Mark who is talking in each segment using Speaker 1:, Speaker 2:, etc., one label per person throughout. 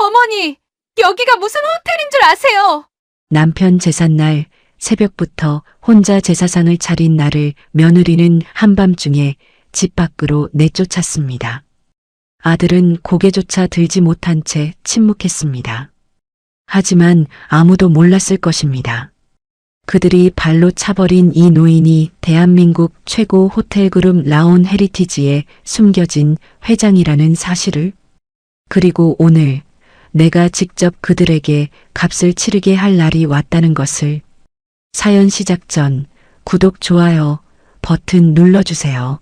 Speaker 1: 어머니, 여기가 무슨 호텔인 줄 아세요?
Speaker 2: 남편 제삿날 새벽부터 혼자 제사상을 차린 나를 며느리는 한밤중에 집 밖으로 내쫓았습니다. 아들은 고개조차 들지 못한 채 침묵했습니다. 하지만 아무도 몰랐을 것입니다. 그들이 발로 차버린 이 노인이 대한민국 최고 호텔 그룹 라온 헤리티지에 숨겨진 회장이라는 사실을, 그리고 오늘 내가 직접 그들에게 값을 치르게 할 날이 왔다는 것을. 사연 시작 전 구독, 좋아요 버튼 눌러주세요.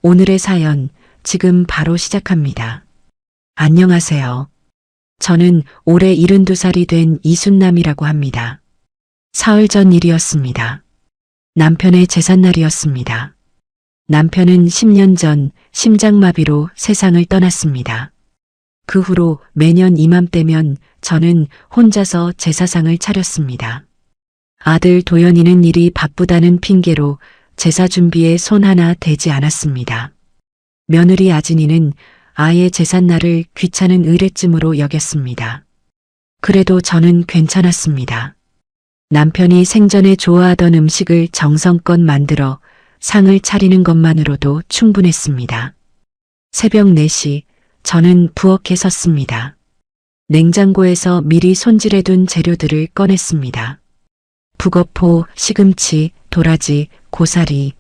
Speaker 2: 오늘의 사연 지금 바로 시작합니다. 안녕하세요. 저는 올해 72살이 된 이순남이라고 합니다. 사흘 전 일이었습니다. 남편의 제삿날이었습니다. 남편은 10년 전 심장마비로 세상을 떠났습니다. 그 후로 매년 이맘때면 저는 혼자서 제사상을 차렸습니다. 아들 도연이는 일이 바쁘다는 핑계로 제사 준비에 손 하나 대지 않았습니다. 며느리 아진이는 아예 제삿날을 귀찮은 의례쯤으로 여겼습니다. 그래도 저는 괜찮았습니다. 남편이 생전에 좋아하던 음식을 정성껏 만들어 상을 차리는 것만으로도 충분했습니다. 새벽 4시 저는 부엌에 섰습니다. 냉장고에서 미리 손질해둔 재료들을 꺼냈습니다. 북어포, 시금치, 도라지, 고사리,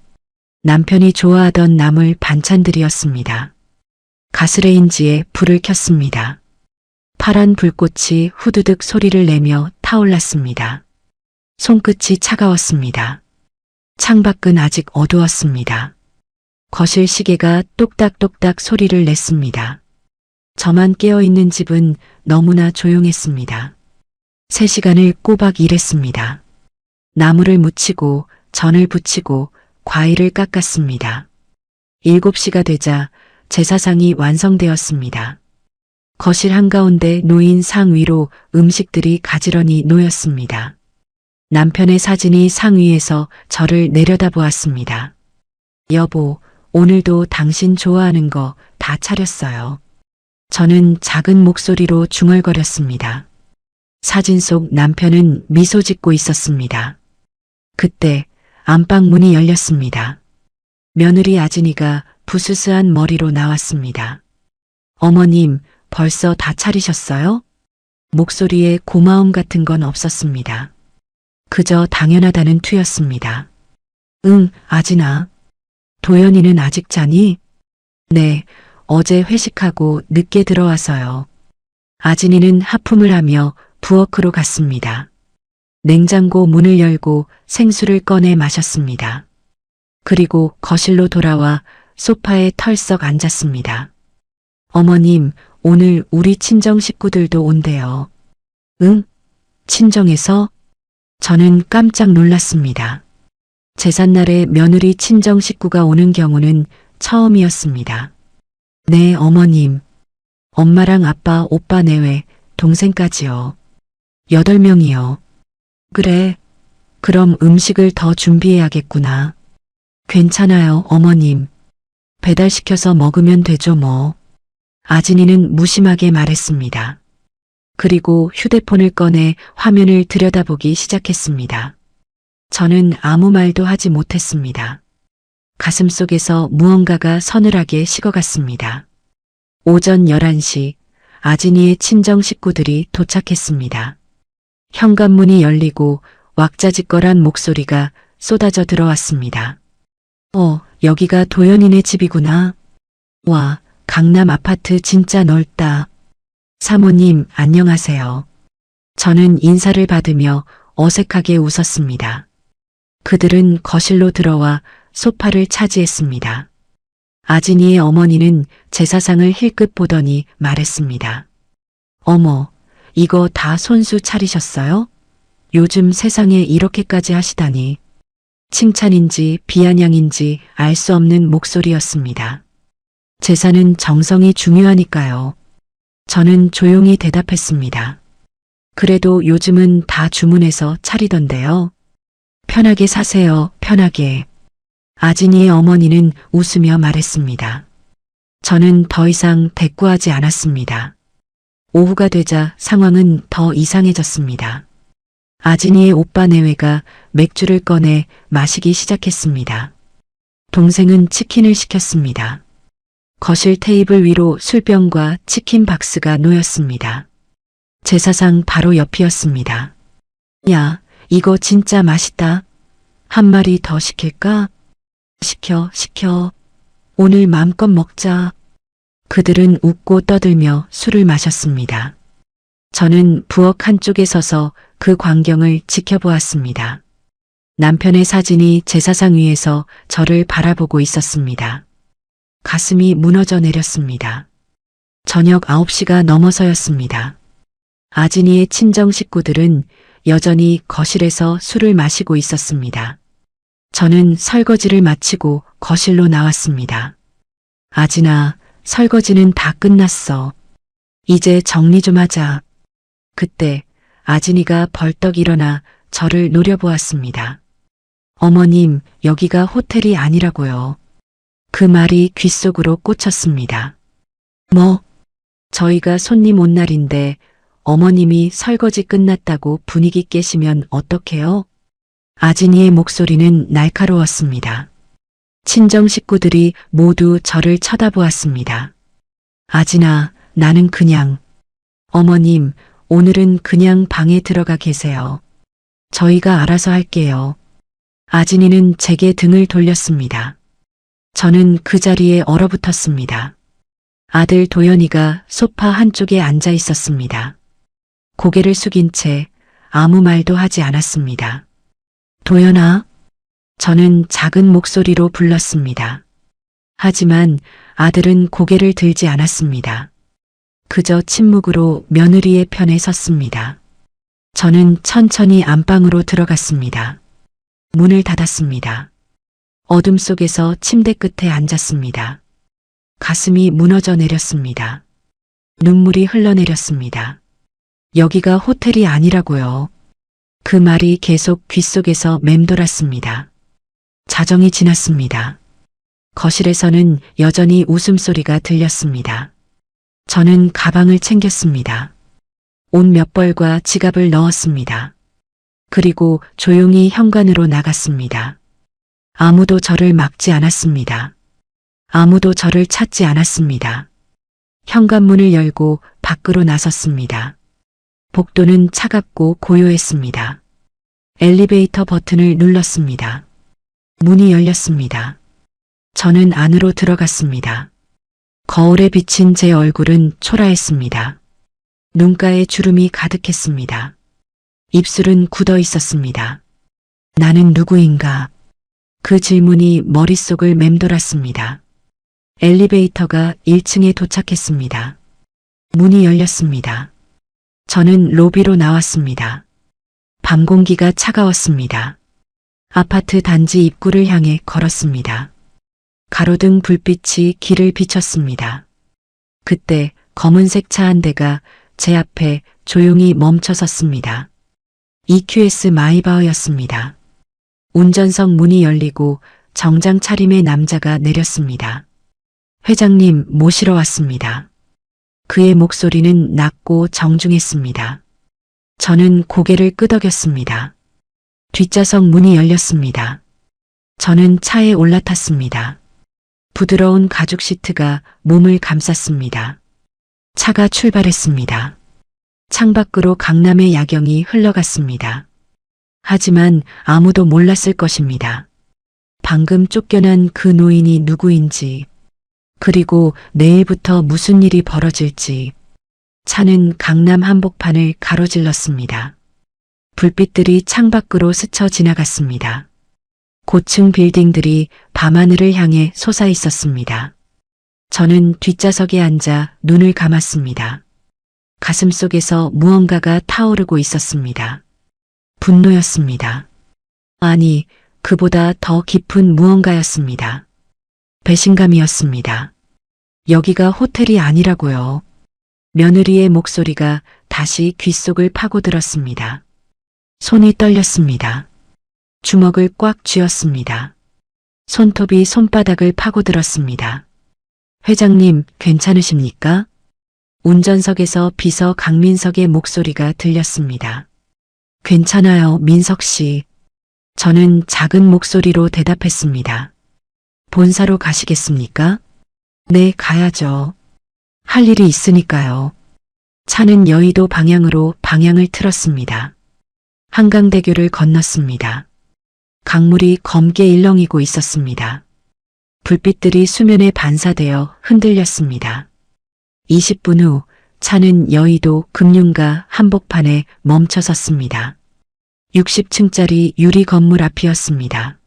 Speaker 2: 남편이 좋아하던 나물 반찬들이었습니다. 가스레인지에 불을 켰습니다. 파란 불꽃이 후두둑 소리를 내며 타올랐습니다. 손끝이 차가웠습니다. 창밖은 아직 어두웠습니다. 거실 시계가 똑딱똑딱 소리를 냈습니다. 저만 깨어있는 집은 너무나 조용했습니다. 3시간을 꼬박 일했습니다. 나물을 무치고 전을 부치고 과일을 깎았습니다. 7시가 되자 제사상이 완성되었습니다. 거실 한가운데 놓인 상 위로 음식들이 가지런히 놓였습니다. 남편의 사진이 상 위에서 저를 내려다보았습니다. 여보, 오늘도 당신 좋아하는 거 다 차렸어요. 저는 작은 목소리로 중얼거렸습니다. 사진 속 남편은 미소 짓고 있었습니다. 그때 안방 문이 열렸습니다. 며느리 아진이가 부스스한 머리로 나왔습니다. 어머님, 벌써 다 차리셨어요? 목소리에 고마움 같은 건 없었습니다. 그저 당연하다는 투였습니다. 응, 아진아. 도연이는 아직 자니? 네, 어제 회식하고 늦게 들어와서요. 아진이는 하품을 하며 부엌으로 갔습니다. 냉장고 문을 열고 생수를 꺼내 마셨습니다. 그리고 거실로 돌아와 소파에 털썩 앉았습니다. 어머님, 오늘 우리 친정 식구들도 온대요. 응? 친정에서? 저는 깜짝 놀랐습니다. 제삿날에 며느리 친정 식구가 오는 경우는 처음이었습니다. 네, 어머님. 엄마랑 아빠, 오빠 내외, 동생까지요. 8명이요. 그래. 그럼 음식을 더 준비해야겠구나. 괜찮아요, 어머님. 배달시켜서 먹으면 되죠, 뭐. 아진이는 무심하게 말했습니다. 그리고 휴대폰을 꺼내 화면을 들여다보기 시작했습니다. 저는 아무 말도 하지 못했습니다. 가슴속에서 무언가가 서늘하게 식어갔습니다. 오전 11시 아진이의 친정 식구들이 도착했습니다. 현관문이 열리고 왁자지껄한 목소리가 쏟아져 들어왔습니다. 여기가 도연이네 집이구나. 와, 강남 아파트 진짜 넓다. 사모님, 안녕하세요. 저는 인사를 받으며 어색하게 웃었습니다. 그들은 거실로 들어와 소파를 차지했습니다. 아진이의 어머니는 제사상을 힐끗 보더니 말했습니다. 어머, 이거 다 손수 차리셨어요? 요즘 세상에 이렇게까지 하시다니. 칭찬인지 비아냥인지 알 수 없는 목소리였습니다. 제사는 정성이 중요하니까요. 저는 조용히 대답했습니다. 그래도 요즘은 다 주문해서 차리던데요. 편하게 사세요, 편하게. 아진이의 어머니는 웃으며 말했습니다. 저는 더 이상 대꾸하지 않았습니다. 오후가 되자 상황은 더 이상해졌습니다. 아진이의 오빠 내외가 맥주를 꺼내 마시기 시작했습니다. 동생은 치킨을 시켰습니다. 거실 테이블 위로 술병과 치킨 박스가 놓였습니다. 제사상 바로 옆이었습니다. 야, 이거 진짜 맛있다. 한 마리 더 시킬까? 시켜. 오늘 마음껏 먹자. 그들은 웃고 떠들며 술을 마셨습니다. 저는 부엌 한쪽에 서서 그 광경을 지켜보았습니다. 남편의 사진이 제사상 위에서 저를 바라보고 있었습니다. 가슴이 무너져 내렸습니다. 저녁 9시가 넘어서였습니다. 아진이의 친정 식구들은 여전히 거실에서 술을 마시고 있었습니다. 저는 설거지를 마치고 거실로 나왔습니다. 아진아, 설거지는 다 끝났어. 이제 정리 좀 하자. 그때 아진이가 벌떡 일어나 저를 노려보았습니다. 어머님, 여기가 호텔이 아니라고요. 그 말이 귓속으로 꽂혔습니다. 뭐? 저희가 손님 온 날인데 어머님이 설거지 끝났다고 분위기 깨시면 어떡해요? 아진이의 목소리는 날카로웠습니다. 친정 식구들이 모두 저를 쳐다보았습니다. 아진아, 나는 그냥. 어머님, 오늘은 그냥 방에 들어가 계세요. 저희가 알아서 할게요. 아진이는 제게 등을 돌렸습니다. 저는 그 자리에 얼어붙었습니다. 아들 도연이가 소파 한쪽에 앉아 있었습니다. 고개를 숙인 채 아무 말도 하지 않았습니다. 도연아, 저는 작은 목소리로 불렀습니다. 하지만 아들은 고개를 들지 않았습니다. 그저 침묵으로 며느리의 편에 섰습니다. 저는 천천히 안방으로 들어갔습니다. 문을 닫았습니다. 어둠 속에서 침대 끝에 앉았습니다. 가슴이 무너져 내렸습니다. 눈물이 흘러내렸습니다. 여기가 호텔이 아니라고요. 그 말이 계속 귓속에서 맴돌았습니다. 자정이 지났습니다. 거실에서는 여전히 웃음소리가 들렸습니다. 저는 가방을 챙겼습니다. 옷 몇 벌과 지갑을 넣었습니다. 그리고 조용히 현관으로 나갔습니다. 아무도 저를 막지 않았습니다. 아무도 저를 찾지 않았습니다. 현관문을 열고 밖으로 나섰습니다. 복도는 차갑고 고요했습니다. 엘리베이터 버튼을 눌렀습니다. 문이 열렸습니다. 저는 안으로 들어갔습니다. 거울에 비친 제 얼굴은 초라했습니다. 눈가에 주름이 가득했습니다. 입술은 굳어 있었습니다. 나는 누구인가? 그 질문이 머릿속을 맴돌았습니다. 엘리베이터가 1층에 도착했습니다. 문이 열렸습니다. 저는 로비로 나왔습니다. 밤 공기가 차가웠습니다. 아파트 단지 입구를 향해 걸었습니다. 가로등 불빛이 길을 비췄습니다. 그때 검은색 차 한 대가 제 앞에 조용히 멈춰 섰습니다. EQS 마이바흐였습니다. 운전석 문이 열리고 정장 차림의 남자가 내렸습니다. 회장님 모시러 왔습니다. 그의 목소리는 낮고 정중했습니다. 저는 고개를 끄덕였습니다. 뒷좌석 문이 열렸습니다. 저는 차에 올라탔습니다. 부드러운 가죽 시트가 몸을 감쌌습니다. 차가 출발했습니다. 창밖으로 강남의 야경이 흘러갔습니다. 하지만 아무도 몰랐을 것입니다. 방금 쫓겨난 그 노인이 누구인지, 그리고 내일부터 무슨 일이 벌어질지. 차는 강남 한복판을 가로질렀습니다. 불빛들이 창밖으로 스쳐 지나갔습니다. 고층 빌딩들이 밤하늘을 향해 솟아 있었습니다. 저는 뒷좌석에 앉아 눈을 감았습니다. 가슴속에서 무언가가 타오르고 있었습니다. 분노였습니다. 아니, 그보다 더 깊은 무언가였습니다. 배신감이었습니다. 여기가 호텔이 아니라고요. 며느리의 목소리가 다시 귓속을 파고들었습니다. 손이 떨렸습니다. 주먹을 꽉 쥐었습니다. 손톱이 손바닥을 파고들었습니다. 회장님, 괜찮으십니까? 운전석에서 비서 강민석의 목소리가 들렸습니다. 괜찮아요, 민석 씨. 저는 작은 목소리로 대답했습니다. 본사로 가시겠습니까? 네, 가야죠. 할 일이 있으니까요. 차는 여의도 방향으로 방향을 틀었습니다. 한강대교를 건넜습니다. 강물이 검게 일렁이고 있었습니다. 불빛들이 수면에 반사되어 흔들렸습니다. 20분 후 차는 여의도 금융가 한복판에 멈춰섰습니다. 60층짜리 유리 건물 앞이었습니다.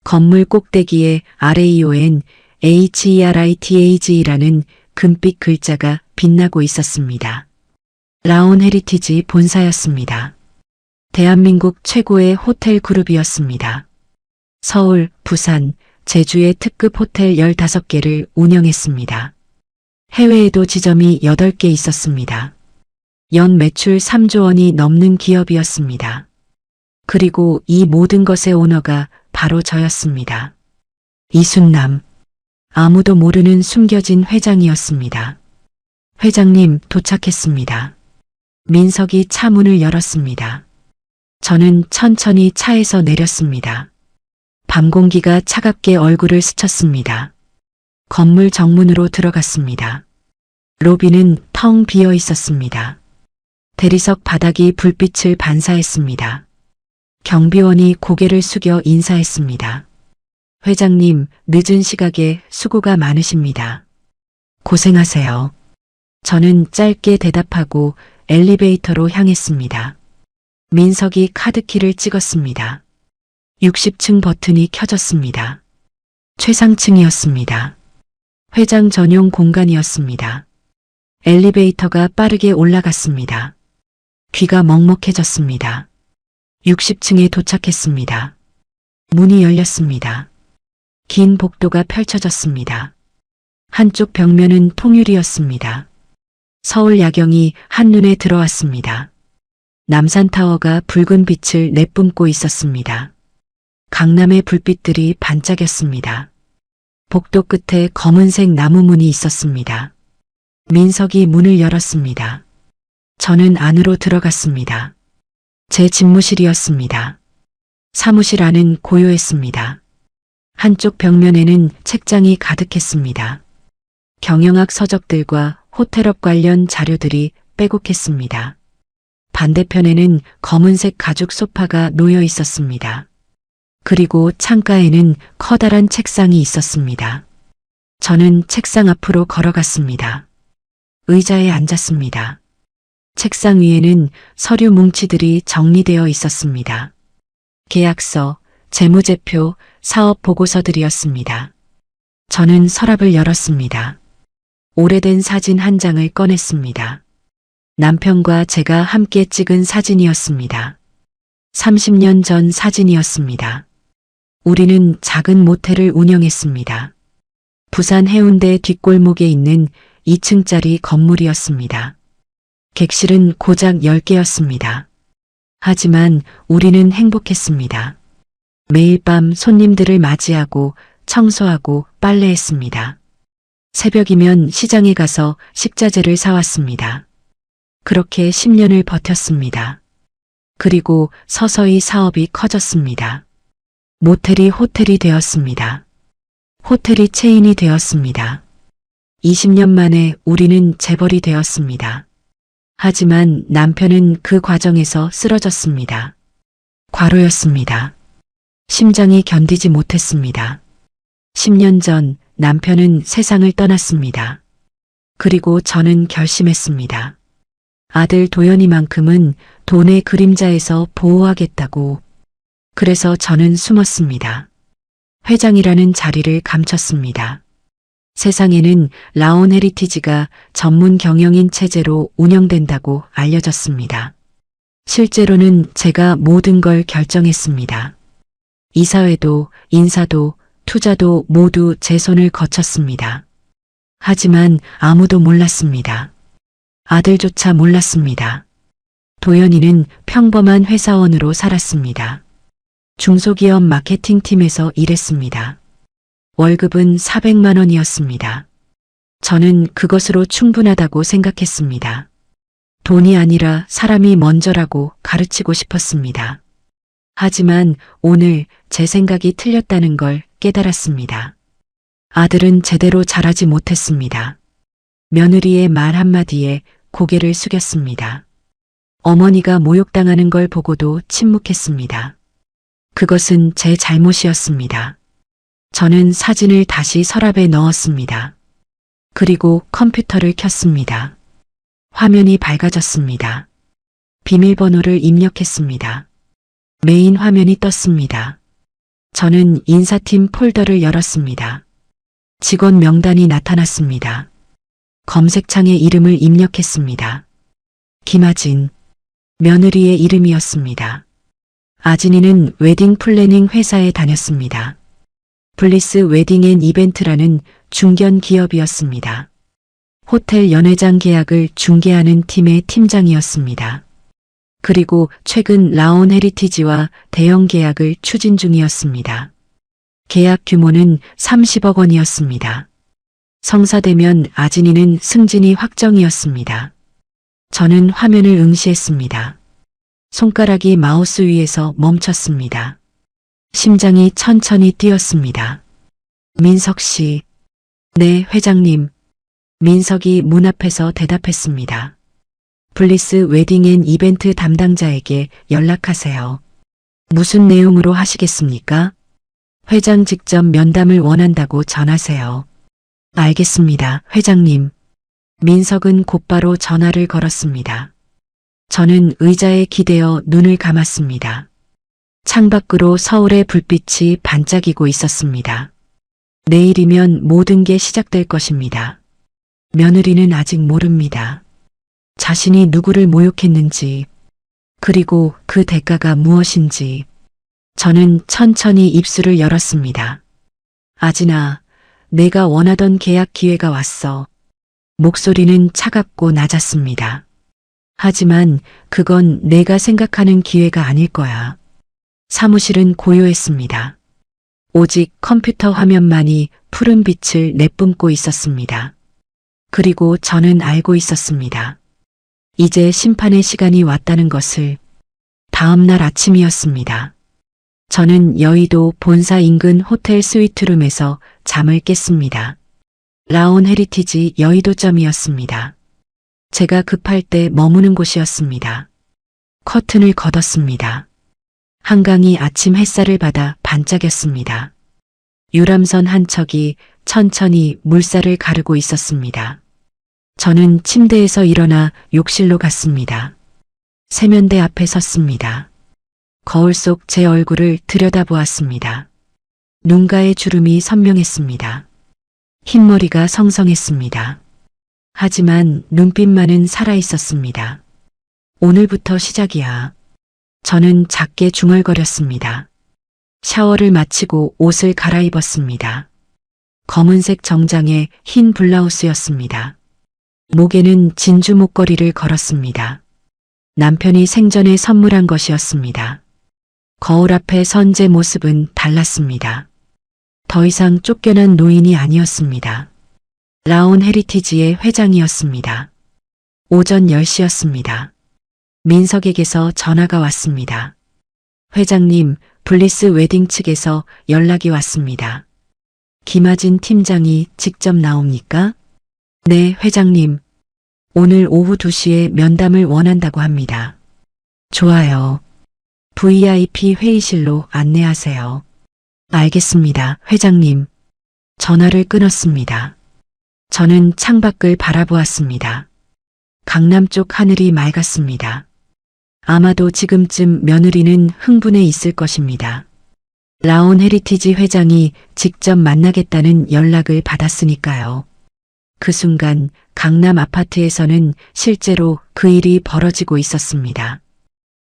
Speaker 2: 건물 꼭대기에 RAON HERITAG라는 금빛 글자가 빛나고 있었습니다. 라온 헤리티지 본사였습니다. 대한민국 최고의 호텔 그룹이었습니다. 서울, 부산, 제주의 특급 호텔 15개를 운영했습니다. 해외에도 지점이 8개 있었습니다. 연 매출 3조 원이 넘는 기업이었습니다. 그리고 이 모든 것의 오너가 바로 저였습니다. 이순남. 아무도 모르는 숨겨진 회장이었습니다. 회장님, 도착했습니다. 민석이 차 문을 열었습니다. 저는 천천히 차에서 내렸습니다. 밤 공기가 차갑게 얼굴을 스쳤습니다. 건물 정문으로 들어갔습니다. 로비는 텅 비어 있었습니다. 대리석 바닥이 불빛을 반사했습니다. 경비원이 고개를 숙여 인사했습니다. 회장님, 늦은 시각에 수고가 많으십니다. 고생하세요. 저는 짧게 대답하고 엘리베이터로 향했습니다. 민석이 카드키를 찍었습니다. 60층 버튼이 켜졌습니다. 최상층이었습니다. 회장 전용 공간이었습니다. 엘리베이터가 빠르게 올라갔습니다. 귀가 먹먹해졌습니다. 60층에 도착했습니다. 문이 열렸습니다. 긴 복도가 펼쳐졌습니다. 한쪽 벽면은 통유리였습니다. 서울 야경이 한눈에 들어왔습니다. 남산타워가 붉은 빛을 내뿜고 있었습니다. 강남의 불빛들이 반짝였습니다. 복도 끝에 검은색 나무 문이 있었습니다. 민석이 문을 열었습니다. 저는 안으로 들어갔습니다. 제 집무실이었습니다. 사무실 안은 고요했습니다. 한쪽 벽면에는 책장이 가득했습니다. 경영학 서적들과 호텔업 관련 자료들이 빼곡했습니다. 반대편에는 검은색 가죽 소파가 놓여 있었습니다. 그리고 창가에는 커다란 책상이 있었습니다. 저는 책상 앞으로 걸어갔습니다. 의자에 앉았습니다. 책상 위에는 서류 뭉치들이 정리되어 있었습니다. 계약서, 재무제표, 사업 보고서들이었습니다. 저는 서랍을 열었습니다. 오래된 사진 한 장을 꺼냈습니다. 남편과 제가 함께 찍은 사진이었습니다. 30년 전 사진이었습니다. 우리는 작은 모텔을 운영했습니다. 부산 해운대 뒷골목에 있는 2층짜리 건물이었습니다. 객실은 고작 10개였습니다. 하지만 우리는 행복했습니다. 매일 밤 손님들을 맞이하고 청소하고 빨래했습니다. 새벽이면 시장에 가서 식자재를 사왔습니다. 그렇게 10년을 버텼습니다. 그리고 서서히 사업이 커졌습니다. 모텔이 호텔이 되었습니다. 호텔이 체인이 되었습니다. 20년 만에 우리는 재벌이 되었습니다. 하지만 남편은 그 과정에서 쓰러졌습니다. 과로였습니다. 심장이 견디지 못했습니다. 10년 전 남편은 세상을 떠났습니다. 그리고 저는 결심했습니다. 아들 도연이만큼은 돈의 그림자에서 보호하겠다고. 그래서 저는 숨었습니다. 회장이라는 자리를 감췄습니다. 세상에는 라온 헤리티지가 전문 경영인 체제로 운영된다고 알려졌습니다. 실제로는 제가 모든 걸 결정했습니다. 이사회도, 인사도, 투자도 모두 제 손을 거쳤습니다. 하지만 아무도 몰랐습니다. 아들조차 몰랐습니다. 도연이는 평범한 회사원으로 살았습니다. 중소기업 마케팅팀에서 일했습니다. 월급은 400만 원이었습니다. 저는 그것으로 충분하다고 생각했습니다. 돈이 아니라 사람이 먼저라고 가르치고 싶었습니다. 하지만 오늘 제 생각이 틀렸다는 걸 깨달았습니다. 아들은 제대로 자라지 못했습니다. 며느리의 말 한마디에 고개를 숙였습니다. 어머니가 모욕당하는 걸 보고도 침묵했습니다. 그것은 제 잘못이었습니다. 저는 사진을 다시 서랍에 넣었습니다. 그리고 컴퓨터를 켰습니다. 화면이 밝아졌습니다. 비밀번호를 입력했습니다. 메인 화면이 떴습니다. 저는 인사팀 폴더를 열었습니다. 직원 명단이 나타났습니다. 검색창에 이름을 입력했습니다. 김아진, 며느리의 이름이었습니다. 아진이는 웨딩 플래닝 회사에 다녔습니다. 블리스 웨딩 앤 이벤트라는 중견 기업이었습니다. 호텔 연회장 계약을 중개하는 팀의 팀장이었습니다. 그리고 최근 라온 헤리티지와 대형 계약을 추진 중이었습니다. 계약 규모는 30억 원이었습니다. 성사되면 아진이는 승진이 확정이었습니다. 저는 화면을 응시했습니다. 손가락이 마우스 위에서 멈췄습니다. 심장이 천천히 뛰었습니다. 민석 씨. 네, 회장님. 민석이 문 앞에서 대답했습니다. 블리스 웨딩 앤 이벤트 담당자에게 연락하세요. 무슨 내용으로 하시겠습니까? 회장 직접 면담을 원한다고 전하세요. 알겠습니다, 회장님. 민석은 곧바로 전화를 걸었습니다. 저는 의자에 기대어 눈을 감았습니다. 창밖으로 서울의 불빛이 반짝이고 있었습니다. 내일이면 모든 게 시작될 것입니다. 며느리는 아직 모릅니다. 자신이 누구를 모욕했는지, 그리고 그 대가가 무엇인지. 저는 천천히 입술을 열었습니다. 아진아, 내가 원하던 계약 기회가 왔어. 목소리는 차갑고 낮았습니다. 하지만 그건 내가 생각하는 기회가 아닐 거야. 사무실은 고요했습니다. 오직 컴퓨터 화면만이 푸른 빛을 내뿜고 있었습니다. 그리고 저는 알고 있었습니다. 이제 심판의 시간이 왔다는 것을. 다음 날 아침이었습니다. 저는 여의도 본사 인근 호텔 스위트룸에서 잠을 깼습니다. 라온 헤리티지 여의도점이었습니다. 제가 급할 때 머무는 곳이었습니다. 커튼을 걷었습니다. 한강이 아침 햇살을 받아 반짝였습니다. 유람선 한 척이 천천히 물살을 가르고 있었습니다. 저는 침대에서 일어나 욕실로 갔습니다. 세면대 앞에 섰습니다. 거울 속 제 얼굴을 들여다보았습니다. 눈가의 주름이 선명했습니다. 흰머리가 성성했습니다. 하지만 눈빛만은 살아있었습니다. 오늘부터 시작이야. 저는 작게 중얼거렸습니다. 샤워를 마치고 옷을 갈아입었습니다. 검은색 정장에 흰 블라우스였습니다. 목에는 진주 목걸이를 걸었습니다. 남편이 생전에 선물한 것이었습니다. 거울 앞에 선 제 모습은 달랐습니다. 더 이상 쫓겨난 노인이 아니었습니다. 라온 헤리티지의 회장이었습니다. 오전 10시였습니다. 민석에게서 전화가 왔습니다. 회장님, 블리스 웨딩 측에서 연락이 왔습니다. 김아진 팀장이 직접 나옵니까? 네, 회장님. 오늘 오후 2시에 면담을 원한다고 합니다. 좋아요. VIP 회의실로 안내하세요. 알겠습니다, 회장님. 전화를 끊었습니다. 저는 창밖을 바라보았습니다. 강남 쪽 하늘이 맑았습니다. 아마도 지금쯤 며느리는 흥분해 있을 것입니다. 라온 헤리티지 회장이 직접 만나겠다는 연락을 받았으니까요. 그 순간 강남 아파트에서는 실제로 그 일이 벌어지고 있었습니다.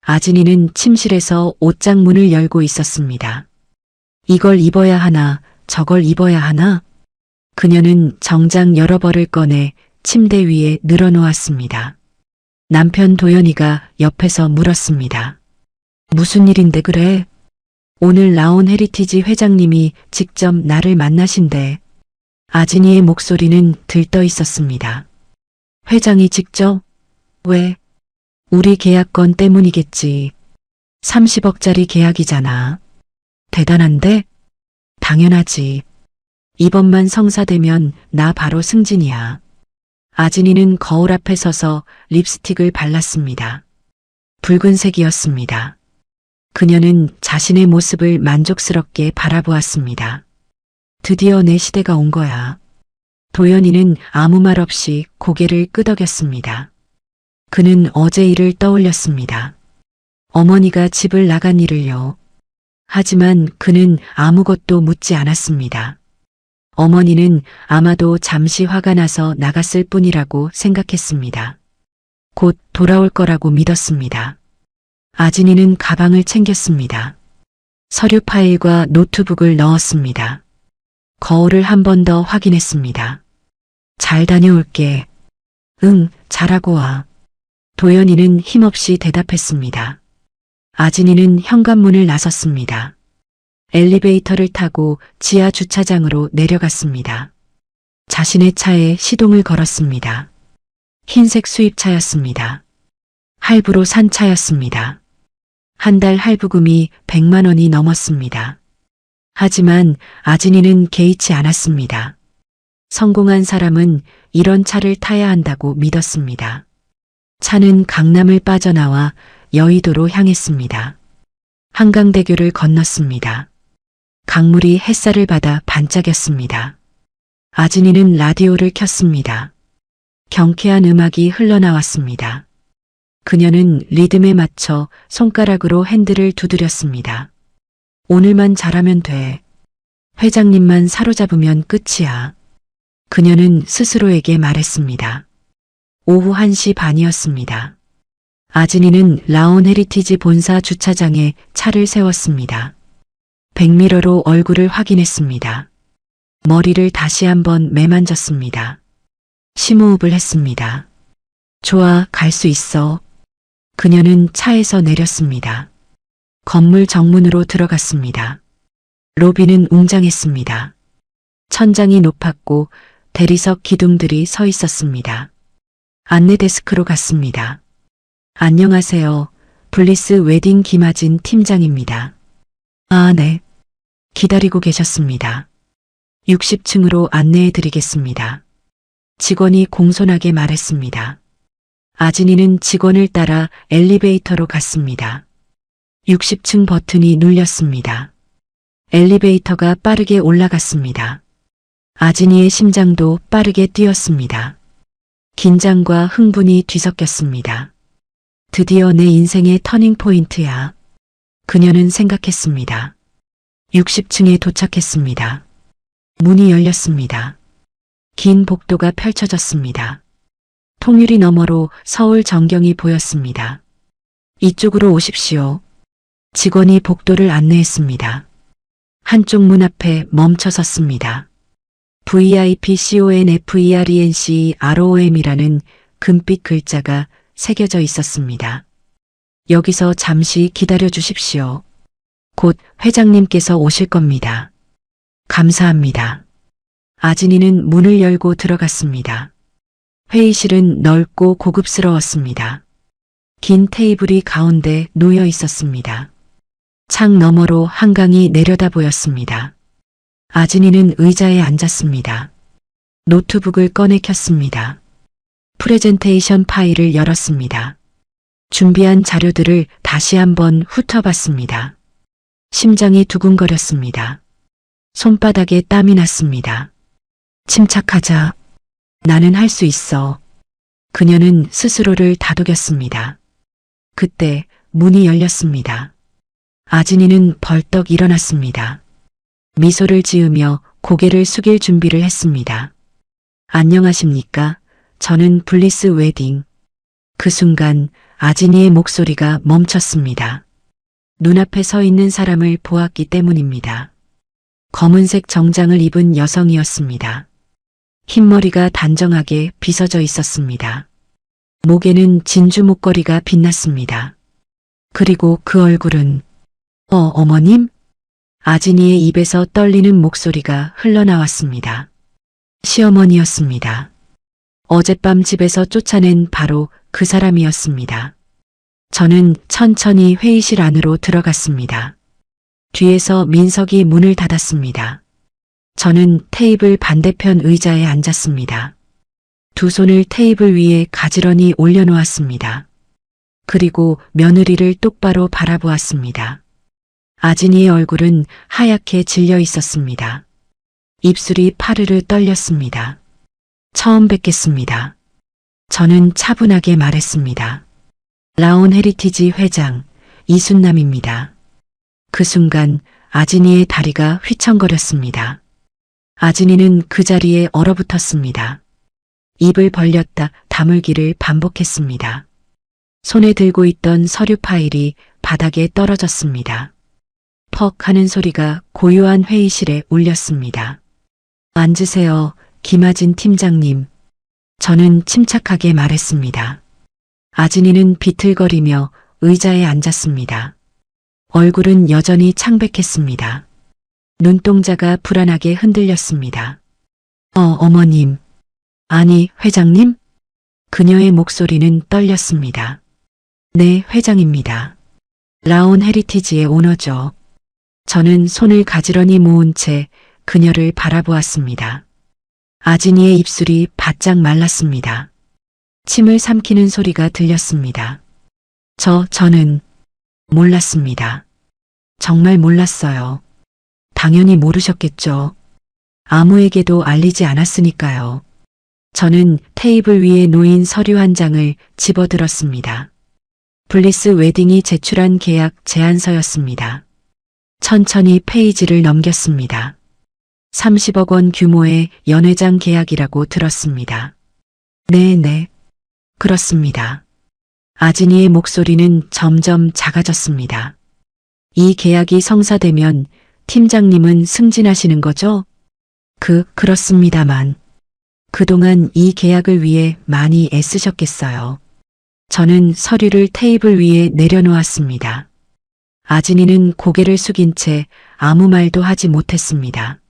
Speaker 2: 아진이는 침실에서 옷장 문을 열고 있었습니다. 이걸 입어야 하나, 저걸 입어야 하나? 그녀는 정장 여러 벌을 꺼내 침대 위에 늘어놓았습니다. 남편 도연이가 옆에서 물었습니다. 무슨 일인데 그래? 오늘 라온 헤리티지 회장님이 직접 나를 만나신대. 아진이의 목소리는 들떠 있었습니다. 회장이 직접? 왜? 우리 계약건 때문이겠지. 30억짜리 계약이잖아. 대단한데? 당연하지. 이번만 성사되면 나 바로 승진이야. 아진이는 거울 앞에 서서 립스틱을 발랐습니다. 붉은색이었습니다. 그녀는 자신의 모습을 만족스럽게 바라보았습니다. 드디어 내 시대가 온 거야. 도연이는 아무 말 없이 고개를 끄덕였습니다. 그는 어제 일을 떠올렸습니다. 어머니가 집을 나간 일을요. 하지만 그는 아무것도 묻지 않았습니다. 어머니는 아마도 잠시 화가 나서 나갔을 뿐이라고 생각했습니다. 곧 돌아올 거라고 믿었습니다. 아진이는 가방을 챙겼습니다. 서류 파일과 노트북을 넣었습니다. 거울을 한 번 더 확인했습니다. 잘 다녀올게. 응, 잘하고 와. 도연이는 힘없이 대답했습니다. 아진이는 현관문을 나섰습니다. 엘리베이터를 타고 지하 주차장으로 내려갔습니다. 자신의 차에 시동을 걸었습니다. 흰색 수입차였습니다. 할부로 산 차였습니다. 한 달 할부금이 100만 원이 넘었습니다. 하지만 아진이는 개의치 않았습니다. 성공한 사람은 이런 차를 타야 한다고 믿었습니다. 차는 강남을 빠져나와 여의도로 향했습니다. 한강대교를 건넜습니다. 강물이 햇살을 받아 반짝였습니다. 아진이는 라디오를 켰습니다. 경쾌한 음악이 흘러나왔습니다. 그녀는 리듬에 맞춰 손가락으로 핸들을 두드렸습니다. 오늘만 잘하면 돼. 회장님만 사로잡으면 끝이야. 그녀는 스스로에게 말했습니다. 오후 1시 반이었습니다. 아진이는 라온 헤리티지 본사 주차장에 차를 세웠습니다. 백미러로 얼굴을 확인했습니다. 머리를 다시 한번 매만졌습니다. 심호흡을 했습니다. 좋아, 갈 수 있어. 그녀는 차에서 내렸습니다. 건물 정문으로 들어갔습니다. 로비는 웅장했습니다. 천장이 높았고 대리석 기둥들이 서 있었습니다. 안내 데스크로 갔습니다. 안녕하세요. 블리스 웨딩 김아진 팀장입니다. 아, 네. 기다리고 계셨습니다. 60층으로 안내해 드리겠습니다. 직원이 공손하게 말했습니다. 아진이는 직원을 따라 엘리베이터로 갔습니다. 60층 버튼이 눌렸습니다. 엘리베이터가 빠르게 올라갔습니다. 아진이의 심장도 빠르게 뛰었습니다. 긴장과 흥분이 뒤섞였습니다. 드디어 내 인생의 터닝 포인트야. 그녀는 생각했습니다. 60층에 도착했습니다. 문이 열렸습니다. 긴 복도가 펼쳐졌습니다. 통유리 너머로 서울 전경이 보였습니다. 이쪽으로 오십시오. 직원이 복도를 안내했습니다. 한쪽 문 앞에 멈춰 섰습니다. VIP CONFERENC ROM이라는 금빛 글자가 새겨져 있었습니다. 여기서 잠시 기다려 주십시오. 곧 회장님께서 오실 겁니다. 감사합니다. 아진이는 문을 열고 들어갔습니다. 회의실은 넓고 고급스러웠습니다. 긴 테이블이 가운데 놓여 있었습니다. 창 너머로 한강이 내려다 보였습니다. 아진이는 의자에 앉았습니다. 노트북을 꺼내 켰습니다. 프레젠테이션 파일을 열었습니다. 준비한 자료들을 다시 한번 훑어봤습니다. 심장이 두근거렸습니다. 손바닥에 땀이 났습니다. 침착하자. 나는 할 수 있어. 그녀는 스스로를 다독였습니다. 그때 문이 열렸습니다. 아진이는 벌떡 일어났습니다. 미소를 지으며 고개를 숙일 준비를 했습니다. 안녕하십니까? 저는 블리스 웨딩. 그 순간 아진이의 목소리가 멈췄습니다. 눈앞에 서 있는 사람을 보았기 때문입니다. 검은색 정장을 입은 여성이었습니다. 흰머리가 단정하게 빗어져 있었습니다. 목에는 진주 목걸이가 빛났습니다. 그리고 그 얼굴은 어머님? 아진이의 입에서 떨리는 목소리가 흘러나왔습니다. 시어머니였습니다. 어젯밤 집에서 쫓아낸 바로 그 사람이었습니다. 저는 천천히 회의실 안으로 들어갔습니다. 뒤에서 민석이 문을 닫았습니다. 저는 테이블 반대편 의자에 앉았습니다. 두 손을 테이블 위에 가지런히 올려놓았습니다. 그리고 며느리를 똑바로 바라보았습니다. 아진이의 얼굴은 하얗게 질려 있었습니다. 입술이 파르르 떨렸습니다. 처음 뵙겠습니다. 저는 차분하게 말했습니다. 라온 헤리티지 회장 이순남입니다. 그 순간 아진이의 다리가 휘청거렸습니다. 아진이는 그 자리에 얼어붙었습니다. 입을 벌렸다 다물기를 반복했습니다. 손에 들고 있던 서류 파일이 바닥에 떨어졌습니다. 퍽 하는 소리가 고요한 회의실에 울렸습니다. 앉으세요, 김아진 팀장님. 저는 침착하게 말했습니다. 아진이는 비틀거리며 의자에 앉았습니다. 얼굴은 여전히 창백했습니다. 눈동자가 불안하게 흔들렸습니다. 어머님. 아니, 회장님? 그녀의 목소리는 떨렸습니다. 네, 회장입니다. 라온 헤리티지의 오너죠. 저는 손을 가지런히 모은 채 그녀를 바라보았습니다. 아진이의 입술이 바짝 말랐습니다. 침을 삼키는 소리가 들렸습니다. 저는 몰랐습니다. 정말 몰랐어요. 당연히 모르셨겠죠. 아무에게도 알리지 않았으니까요. 저는 테이블 위에 놓인 서류 한 장을 집어들었습니다. 블리스 웨딩이 제출한 계약 제안서였습니다. 천천히 페이지를 넘겼습니다. 30억 원 규모의 연회장 계약이라고 들었습니다. 네, 그렇습니다. 아진이의 목소리는 점점 작아졌습니다. 이 계약이 성사되면 팀장님은 승진하시는 거죠? 그렇습니다만. 그동안 이 계약을 위해 많이 애쓰셨겠어요. 저는 서류를 테이블 위에 내려놓았습니다. 아진이는 고개를 숙인 채 아무 말도 하지 못했습니다.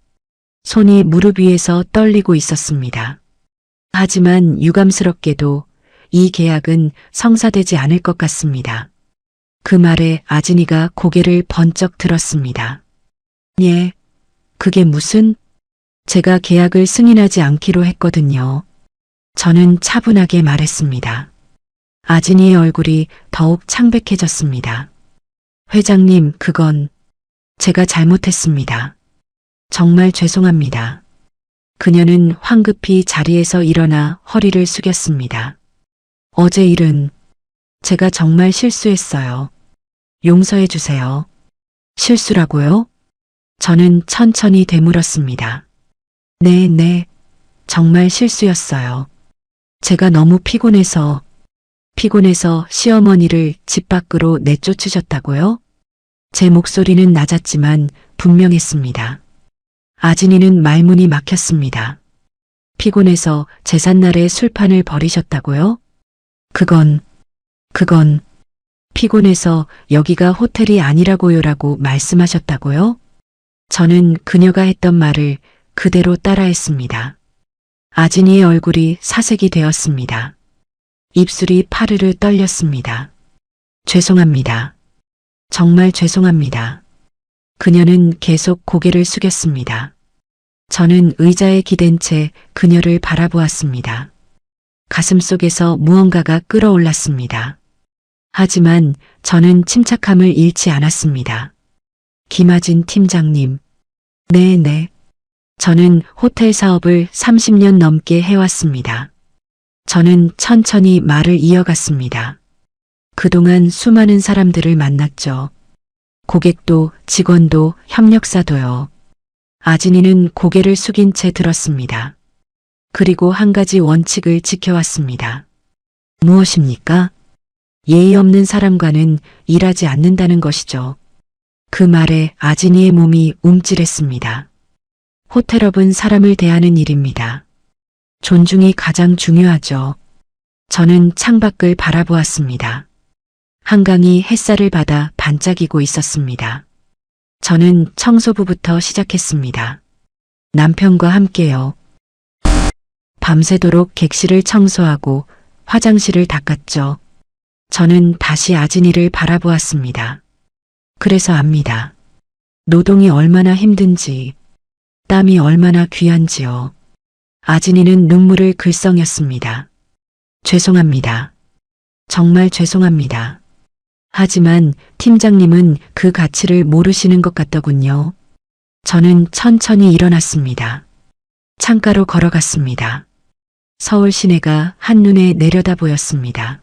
Speaker 2: 손이 무릎 위에서 떨리고 있었습니다. 하지만 유감스럽게도 이 계약은 성사되지 않을 것 같습니다. 그 말에 아진이가 고개를 번쩍 들었습니다. 예, 그게 무슨? 제가 계약을 승인하지 않기로 했거든요. 저는 차분하게 말했습니다. 아진이의 얼굴이 더욱 창백해졌습니다. 회장님, 그건 제가 잘못했습니다. 정말 죄송합니다. 그녀는 황급히 자리에서 일어나 허리를 숙였습니다. 어제 일은 제가 정말 실수했어요. 용서해 주세요. 실수라고요? 저는 천천히 되물었습니다. 네, 정말 실수였어요. 제가 너무 피곤해서 시어머니를 집 밖으로 내쫓으셨다고요? 제 목소리는 낮았지만 분명했습니다. 아진이는 말문이 막혔습니다. 피곤해서 제삿날에 술판을 벌이셨다고요? 그건 피곤해서 여기가 호텔이 아니라고요라고 말씀하셨다고요? 저는 그녀가 했던 말을 그대로 따라했습니다. 아진이의 얼굴이 사색이 되었습니다. 입술이 파르르 떨렸습니다. 죄송합니다. 정말 죄송합니다. 그녀는 계속 고개를 숙였습니다. 저는 의자에 기댄 채 그녀를 바라보았습니다. 가슴속에서 무언가가 끓어올랐습니다. 하지만 저는 침착함을 잃지 않았습니다. 김아진 팀장님. 네. 저는 호텔 사업을 30년 넘게 해왔습니다. 저는 천천히 말을 이어갔습니다. 그동안 수많은 사람들을 만났죠. 고객도 직원도 협력사도요. 아진이는 고개를 숙인 채 들었습니다. 그리고 한 가지 원칙을 지켜왔습니다. 무엇입니까? 예의 없는 사람과는 일하지 않는다는 것이죠. 그 말에 아진이의 몸이 움찔했습니다. 호텔업은 사람을 대하는 일입니다. 존중이 가장 중요하죠. 저는 창밖을 바라보았습니다. 한강이 햇살을 받아 반짝이고 있었습니다. 저는 청소부부터 시작했습니다. 남편과 함께요. 밤새도록 객실을 청소하고 화장실을 닦았죠. 저는 다시 아진이를 바라보았습니다. 그래서 압니다. 노동이 얼마나 힘든지, 땀이 얼마나 귀한지요. 아진이는 눈물을 글썽였습니다. 죄송합니다. 정말 죄송합니다. 하지만 팀장님은 그 가치를 모르시는 것 같더군요. 저는 천천히 일어났습니다. 창가로 걸어갔습니다. 서울 시내가 한눈에 내려다 보였습니다.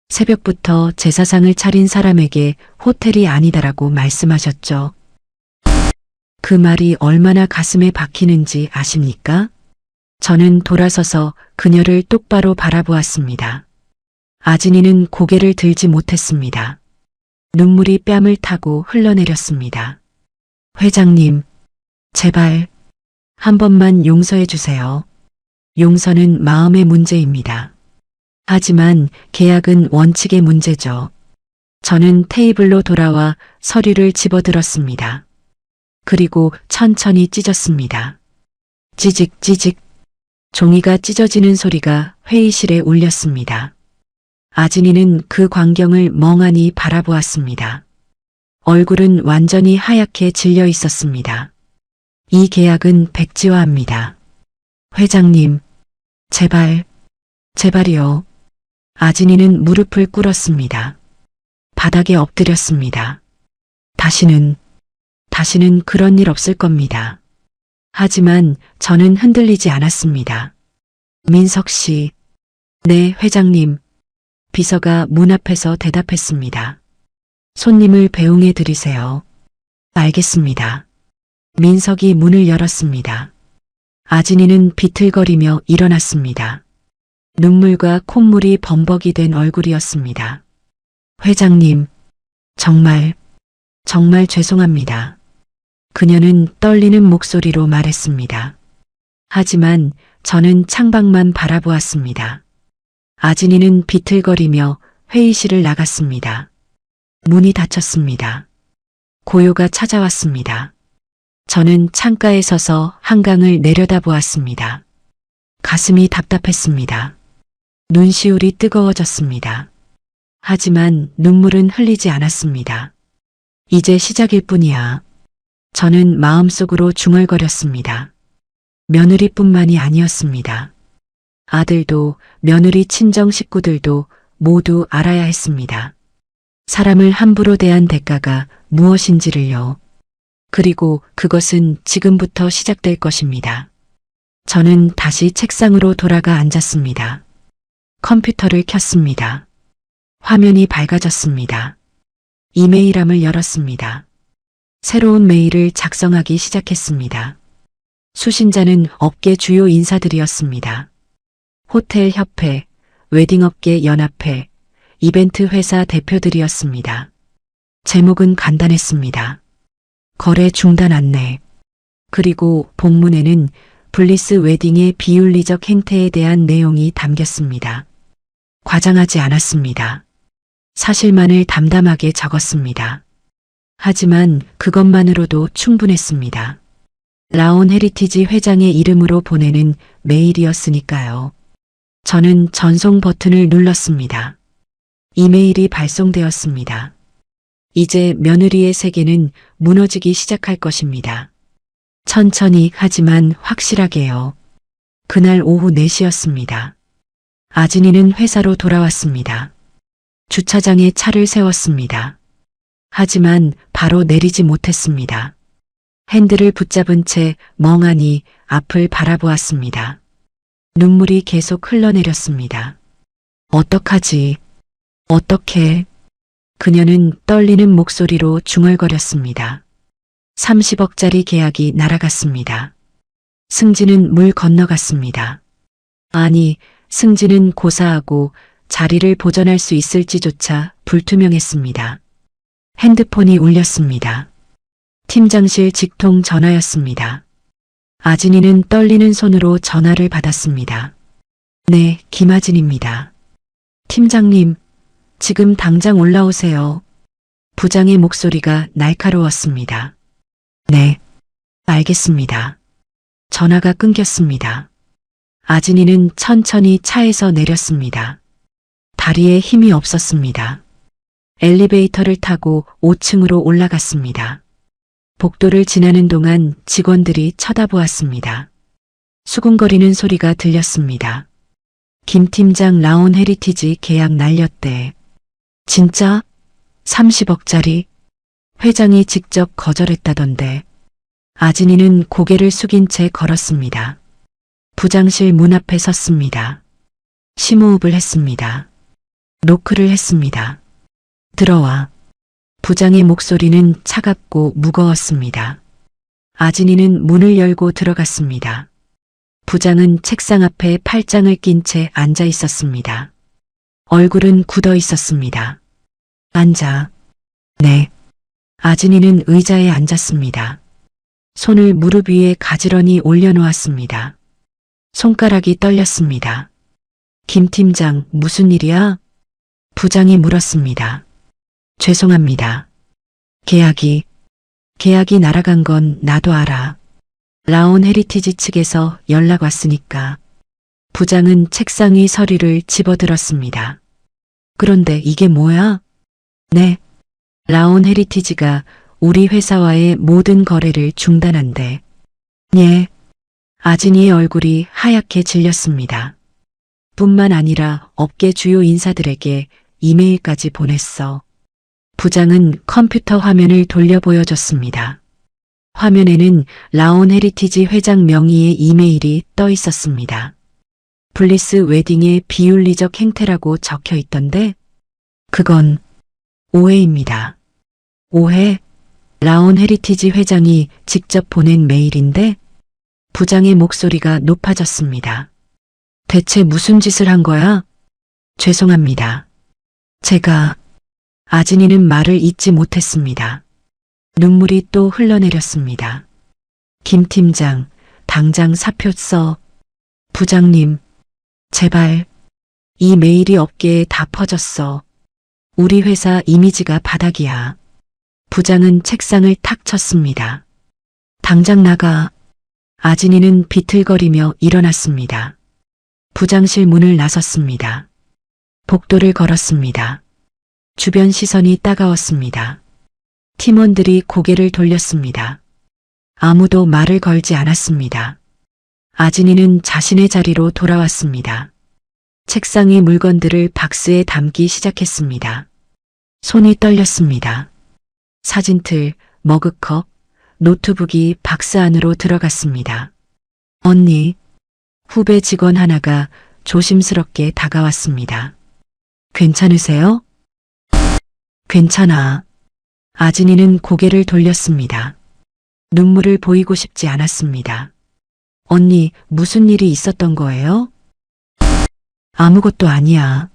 Speaker 2: 새벽부터 제사상을 차린 사람에게 호텔이 아니다라고 말씀하셨죠. 그 말이 얼마나 가슴에 박히는지 아십니까? 저는 돌아서서 그녀를 똑바로 바라보았습니다. 아진이는 고개를 들지 못했습니다. 눈물이 뺨을 타고 흘러내렸습니다. 회장님, 제발 한 번만 용서해 주세요. 용서는 마음의 문제입니다. 하지만 계약은 원칙의 문제죠. 저는 테이블로 돌아와 서류를 집어들었습니다. 그리고 천천히 찢었습니다. 찌직 찌직. 종이가 찢어지는 소리가 회의실에 울렸습니다. 아진이는 그 광경을 멍하니 바라보았습니다. 얼굴은 완전히 하얗게 질려 있었습니다. 이 계약은 백지화합니다. 회장님, 제발, 제발이요. 아진이는 무릎을 꿇었습니다. 바닥에 엎드렸습니다. 다시는 그런 일 없을 겁니다. 하지만 저는 흔들리지 않았습니다. 민석 씨, 네, 회장님. 비서가 문 앞에서 대답했습니다. 손님을 배웅해 드리세요. 알겠습니다. 민석이 문을 열었습니다. 아진이는 비틀거리며 일어났습니다. 눈물과 콧물이 범벅이 된 얼굴이었습니다. 회장님, 정말 죄송합니다. 그녀는 떨리는 목소리로 말했습니다. 하지만 저는 창밖만 바라보았습니다. 아진이는 비틀거리며 회의실을 나갔습니다. 문이 닫혔습니다. 고요가 찾아왔습니다. 저는 창가에 서서 한강을 내려다보았습니다. 가슴이 답답했습니다. 눈시울이 뜨거워졌습니다. 하지만 눈물은 흘리지 않았습니다. 이제 시작일 뿐이야. 저는 마음속으로 중얼거렸습니다. 며느리뿐만이 아니었습니다. 아들도 며느리 친정 식구들도 모두 알아야 했습니다. 사람을 함부로 대한 대가가 무엇인지를요. 그리고 그것은 지금부터 시작될 것입니다. 저는 다시 책상으로 돌아가 앉았습니다. 컴퓨터를 켰습니다. 화면이 밝아졌습니다. 이메일함을 열었습니다. 새로운 메일을 작성하기 시작했습니다. 수신자는 업계 주요 인사들이었습니다. 호텔 협회, 웨딩업계 연합회, 이벤트 회사 대표들이었습니다. 제목은 간단했습니다. 거래 중단 안내. 그리고 본문에는 블리스 웨딩의 비윤리적 행태에 대한 내용이 담겼습니다. 과장하지 않았습니다. 사실만을 담담하게 적었습니다. 하지만 그것만으로도 충분했습니다. 라온 헤리티지 회장의 이름으로 보내는 메일이었으니까요. 저는 전송 버튼을 눌렀습니다. 이메일이 발송되었습니다. 이제 며느리의 세계는 무너지기 시작할 것입니다. 천천히 하지만 확실하게요. 그날 오후 4시였습니다. 아진이는 회사로 돌아왔습니다. 주차장에 차를 세웠습니다. 하지만 바로 내리지 못했습니다. 핸들을 붙잡은 채 멍하니 앞을 바라보았습니다. 눈물이 계속 흘러내렸습니다. 어떡하지? 어떻게? 그녀는 떨리는 목소리로 중얼거렸습니다. 30억짜리 계약이 날아갔습니다. 승진은 물 건너갔습니다. 아니, 승진은 고사하고 자리를 보전할 수 있을지조차 불투명했습니다. 핸드폰이 울렸습니다. 팀장실 직통 전화였습니다. 아진이는 떨리는 손으로 전화를 받았습니다. 네, 김아진입니다. 팀장님, 지금 당장 올라오세요. 부장의 목소리가 날카로웠습니다. 네, 알겠습니다. 전화가 끊겼습니다. 아진이는 천천히 차에서 내렸습니다. 다리에 힘이 없었습니다. 엘리베이터를 타고 5층으로 올라갔습니다. 복도를 지나는 동안 직원들이 쳐다보았습니다. 수군거리는 소리가 들렸습니다. 김 팀장 라온 헤리티지 계약 날렸대. 진짜? 30억짜리? 회장이 직접 거절했다던데. 아진이는 고개를 숙인 채 걸었습니다. 부장실 문 앞에 섰습니다. 심호흡을 했습니다. 노크를 했습니다. 들어와. 부장의 목소리는 차갑고 무거웠습니다. 아진이는 문을 열고 들어갔습니다. 부장은 책상 앞에 팔짱을 낀 채 앉아 있었습니다. 얼굴은 굳어 있었습니다. 앉아. 네. 아진이는 의자에 앉았습니다. 손을 무릎 위에 가지런히 올려놓았습니다. 손가락이 떨렸습니다. 김 팀장, 무슨 일이야? 부장이 물었습니다. 죄송합니다. 계약이 날아간 건 나도 알아. 라온 헤리티지 측에서 연락 왔으니까. 부장은 책상 위 서류를 집어들었습니다. 그런데 이게 뭐야? 네. 라온 헤리티지가 우리 회사와의 모든 거래를 중단한대. 예. 아진이의 얼굴이 하얗게 질렸습니다. 뿐만 아니라 업계 주요 인사들에게 이메일까지 보냈어. 부장은 컴퓨터 화면을 돌려 보여줬습니다. 화면에는 라온 헤리티지 회장 명의의 이메일이 떠 있었습니다. 블리스 웨딩의 비윤리적 행태라고 적혀 있던데 그건 오해입니다. 오해? 라온 헤리티지 회장이 직접 보낸 메일인데 부장의 목소리가 높아졌습니다. 대체 무슨 짓을 한 거야? 죄송합니다. 제가 아진이는 말을 잇지 못했습니다. 눈물이 또 흘러내렸습니다. 김 팀장, 당장 사표 써. 부장님, 제발. 이 메일이 업계에 다 퍼졌어. 우리 회사 이미지가 바닥이야. 부장은 책상을 탁 쳤습니다. 당장 나가. 아진이는 비틀거리며 일어났습니다. 부장실 문을 나섰습니다. 복도를 걸었습니다. 주변 시선이 따가웠습니다. 팀원들이 고개를 돌렸습니다. 아무도 말을 걸지 않았습니다. 아진이는 자신의 자리로 돌아왔습니다. 책상 위 물건들을 박스에 담기 시작했습니다. 손이 떨렸습니다. 사진틀, 머그컵, 노트북이 박스 안으로 들어갔습니다. 언니, 후배 직원 하나가 조심스럽게 다가왔습니다. 괜찮으세요? 괜찮아. 아진이는 고개를 돌렸습니다. 눈물을 보이고 싶지 않았습니다. 언니, 무슨 일이 있었던 거예요? 아무것도 아니야.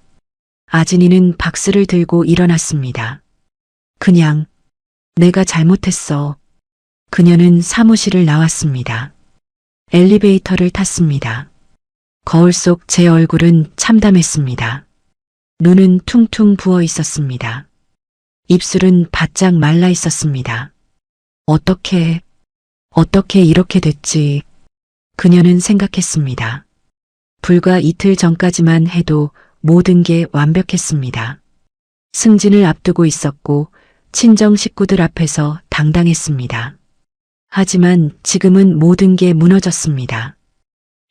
Speaker 2: 아진이는 박스를 들고 일어났습니다. 그냥 내가 잘못했어. 그녀는 사무실을 나왔습니다. 엘리베이터를 탔습니다. 거울 속 제 얼굴은 참담했습니다. 눈은 퉁퉁 부어 있었습니다. 입술은 바짝 말라 있었습니다. 어떻게 이렇게 됐지? 그녀는 생각했습니다. 불과 이틀 전까지만 해도 모든 게 완벽했습니다. 승진을 앞두고 있었고 친정 식구들 앞에서 당당했습니다. 하지만 지금은 모든 게 무너졌습니다.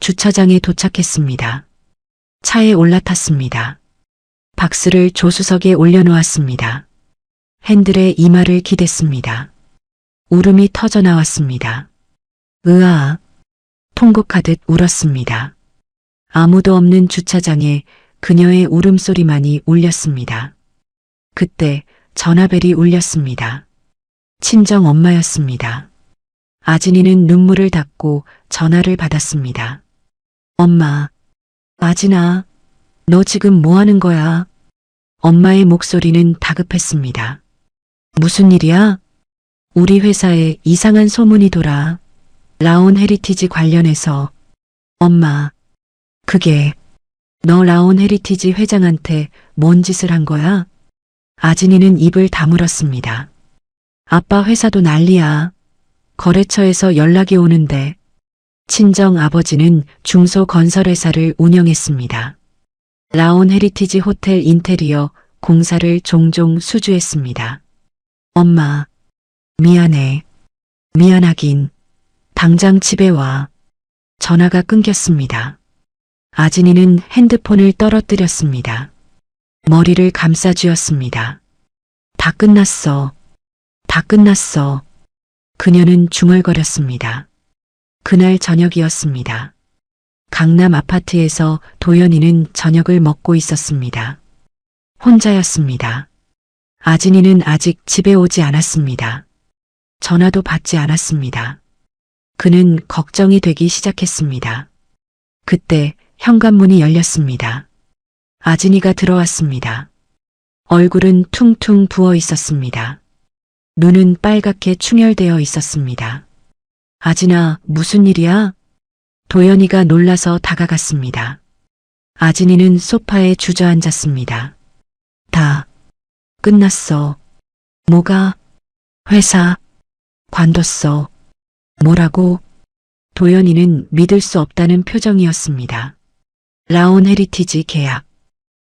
Speaker 2: 주차장에 도착했습니다. 차에 올라탔습니다. 박스를 조수석에 올려놓았습니다. 핸들에 이마를 기댔습니다. 울음이 터져 나왔습니다. 으아, 통곡하듯 울었습니다. 아무도 없는 주차장에 그녀의 울음소리만이 울렸습니다. 그때 전화벨이 울렸습니다. 친정 엄마였습니다. 아진이는 눈물을 닦고 전화를 받았습니다. 엄마, 아진아, 너 지금 뭐 하는 거야? 엄마의 목소리는 다급했습니다. 무슨 일이야? 우리 회사에 이상한 소문이 돌아. 라온 헤리티지 관련해서. 엄마, 그게 너 라온 헤리티지 회장한테 뭔 짓을 한 거야? 아진이는 입을 다물었습니다. 아빠 회사도 난리야. 거래처에서 연락이 오는데 친정 아버지는 중소건설회사를 운영했습니다. 라온 헤리티지 호텔 인테리어 공사를 종종 수주했습니다. 엄마, 미안해. 미안하긴. 당장 집에 와. 전화가 끊겼습니다. 아진이는 핸드폰을 떨어뜨렸습니다. 머리를 감싸쥐었습니다. 다 끝났어. 다 끝났어. 그녀는 중얼거렸습니다. 그날 저녁이었습니다. 강남 아파트에서 도연이는 저녁을 먹고 있었습니다. 혼자였습니다. 아진이는 아직 집에 오지 않았습니다. 전화도 받지 않았습니다. 그는 걱정이 되기 시작했습니다. 그때 현관문이 열렸습니다. 아진이가 들어왔습니다. 얼굴은 퉁퉁 부어 있었습니다. 눈은 빨갛게 충혈되어 있었습니다. 아진아, 무슨 일이야? 도연이가 놀라서 다가갔습니다. 아진이는 소파에 주저앉았습니다. 다 끝났어. 뭐가? 회사 관뒀어. 뭐라고? 도연이는 믿을 수 없다는 표정이었습니다. 라온 헤리티지 계약.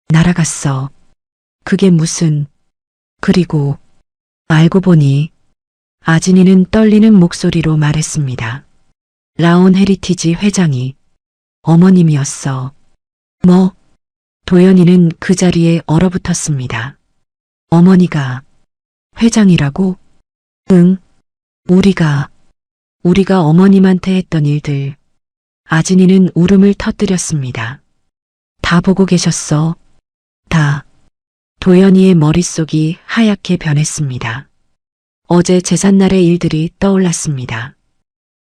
Speaker 2: 날아갔어. 그게 무슨... 그리고 알고 보니 아진이는 떨리는 목소리로 말했습니다. 라온 헤리티지 회장이 어머님이었어. 뭐? 도연이는 그 자리에 얼어붙었습니다. 어머니가 회장이라고? 응. 우리가 어머님한테 했던 일들. 아진이는 울음을 터뜨렸습니다. 다 보고 계셨어. 다. 도연이의 머릿속이 하얗게 변했습니다. 어제 제삿날의 일들이 떠올랐습니다.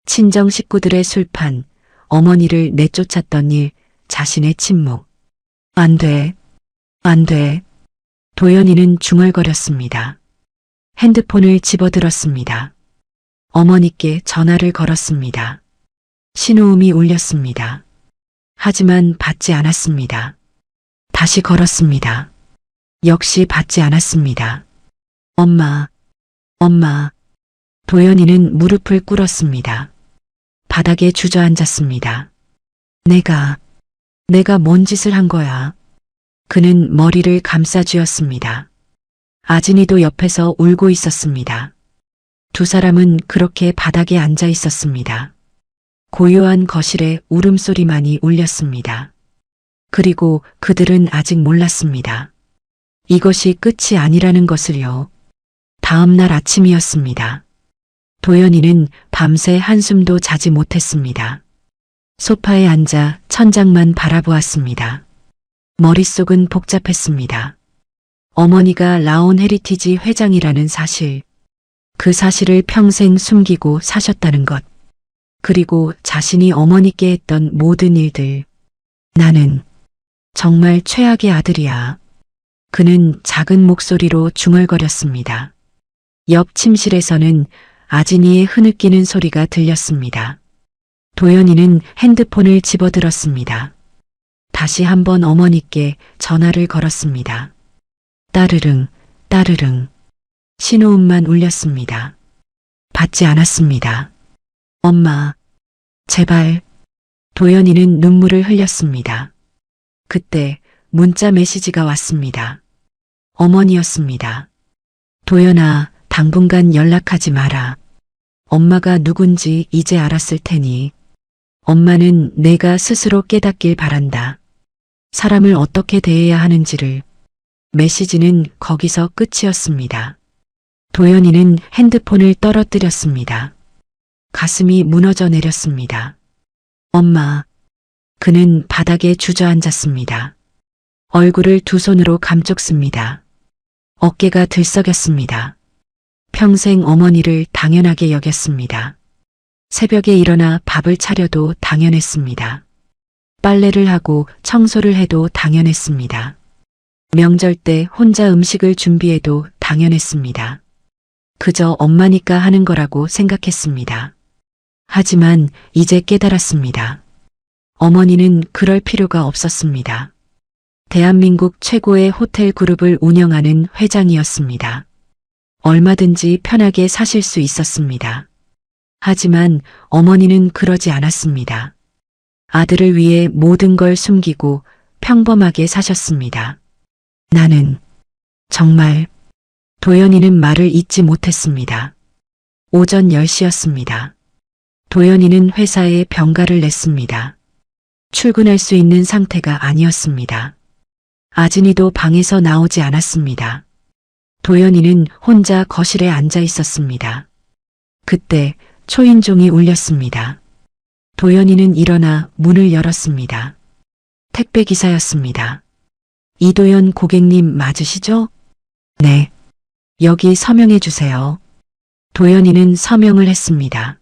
Speaker 2: 친정 식구들의 술판, 어머니를 내쫓았던 일, 자신의 침묵. 안 돼. 안 돼. 도연이는 중얼거렸습니다. 핸드폰을 집어들었습니다. 어머니께 전화를 걸었습니다. 신호음이 울렸습니다. 하지만 받지 않았습니다. 다시 걸었습니다. 역시 받지 않았습니다. 엄마. 도연이는 무릎을 꿇었습니다. 바닥에 주저앉았습니다. 내가 뭔 짓을 한 거야? 그는 머리를 감싸쥐었습니다. 아진이도 옆에서 울고 있었습니다. 두 사람은 그렇게 바닥에 앉아 있었습니다. 고요한 거실에 울음소리만이 울렸습니다. 그리고 그들은 아직 몰랐습니다. 이것이 끝이 아니라는 것을요. 다음 날 아침이었습니다. 도연이는 밤새 한숨도 자지 못했습니다. 소파에 앉아 천장만 바라보았습니다. 머릿속은 복잡했습니다. 어머니가 라온 헤리티지 회장이라는 사실, 그 사실을 평생 숨기고 사셨다는 것, 그리고 자신이 어머니께 했던 모든 일들. 나는 정말 최악의 아들이야. 그는 작은 목소리로 중얼거렸습니다. 옆 침실에서는 아진이의 흐느끼는 소리가 들렸습니다. 도연이는 핸드폰을 집어들었습니다. 다시 한번 어머니께 전화를 걸었습니다. 따르릉, 따르릉. 신호음만 울렸습니다. 받지 않았습니다. 엄마, 제발. 도연이는 눈물을 흘렸습니다. 그때 문자 메시지가 왔습니다. 어머니였습니다. 도연아, 당분간 연락하지 마라. 엄마가 누군지 이제 알았을 테니. 엄마는 내가 스스로 깨닫길 바란다. 사람을 어떻게 대해야 하는지를. 메시지는 거기서 끝이었습니다. 도연이는 핸드폰을 떨어뜨렸습니다. 가슴이 무너져 내렸습니다. 엄마. 그는 바닥에 주저앉았습니다. 얼굴을 두 손으로 감쪽습니다. 어깨가 들썩였습니다. 평생 어머니를 당연하게 여겼습니다. 새벽에 일어나 밥을 차려도 당연했습니다. 빨래를 하고 청소를 해도 당연했습니다. 명절 때 혼자 음식을 준비해도 당연했습니다. 그저 엄마니까 하는 거라고 생각했습니다. 하지만 이제 깨달았습니다. 어머니는 그럴 필요가 없었습니다. 대한민국 최고의 호텔 그룹을 운영하는 회장이었습니다. 얼마든지 편하게 사실 수 있었습니다. 하지만 어머니는 그러지 않았습니다. 아들을 위해 모든 걸 숨기고 평범하게 사셨습니다. 나는 정말 도연이는 말을 잇지 못했습니다. 오전 10시였습니다. 도연이는 회사에 병가를 냈습니다. 출근할 수 있는 상태가 아니었습니다. 아진이도 방에서 나오지 않았습니다. 도연이는 혼자 거실에 앉아 있었습니다. 그때 초인종이 울렸습니다. 도연이는 일어나 문을 열었습니다. 택배기사였습니다. 이도연 고객님 맞으시죠? 네. 여기 서명해 주세요. 도연이는 서명을 했습니다.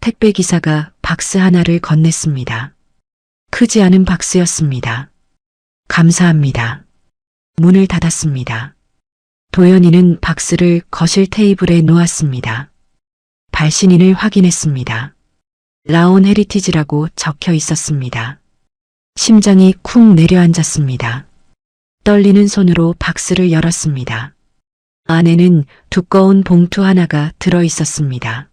Speaker 2: 택배기사가 박스 하나를 건넸습니다. 크지 않은 박스였습니다. 감사합니다. 문을 닫았습니다. 도연이는 박스를 거실 테이블에 놓았습니다. 발신인을 확인했습니다. 라온 헤리티지라고 적혀 있었습니다. 심장이 쿵 내려앉았습니다. 떨리는 손으로 박스를 열었습니다. 안에는 두꺼운 봉투 하나가 들어 있었습니다.